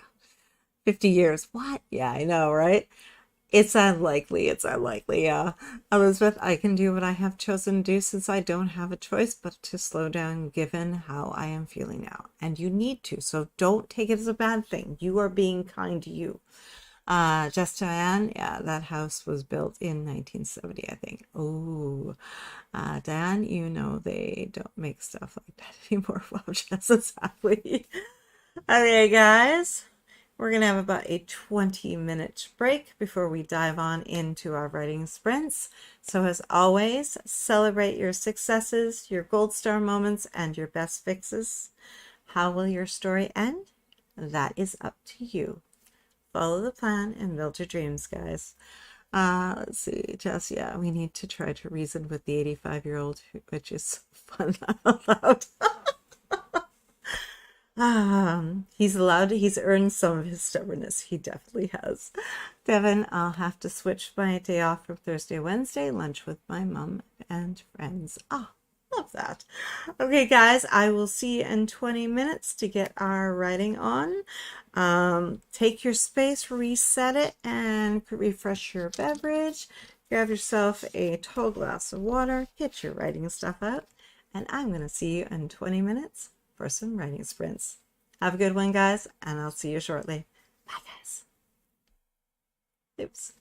50 years. What? Yeah, I know, right? It's unlikely. It's unlikely. Yeah. Elizabeth, I can do what I have chosen to do since I don't have a choice but to slow down given how I am feeling now. And you need to. So don't take it as a bad thing. You are being kind to you. Just Diane, yeah, that house was built in 1970, I think. Oh, Dan, you know they don't make stuff like that anymore. Well, just exactly. Okay, guys. We're going to have about a 20-minute break before we dive on into our writing sprints. So as always, celebrate your successes, your gold star moments, and your best fixes. How will your story end? That is up to you. Follow the plan and build your dreams, guys. Let's see, Jess, yeah, we need to try to reason with the 85-year-old, which is so fun out loud. He's earned some of his stubbornness. He definitely has. Devin, I'll have to switch my day off from Thursday, Wednesday, lunch with my mom and friends. Oh, love that. Okay, guys, I will see you in 20 minutes to get our writing on. Take your space, reset it, and refresh your beverage. Grab yourself a tall glass of water, get your writing stuff out, and I'm going to see you in 20 minutes for some writing sprints. Have a good one, guys, and I'll see you shortly. Bye, guys. Oops.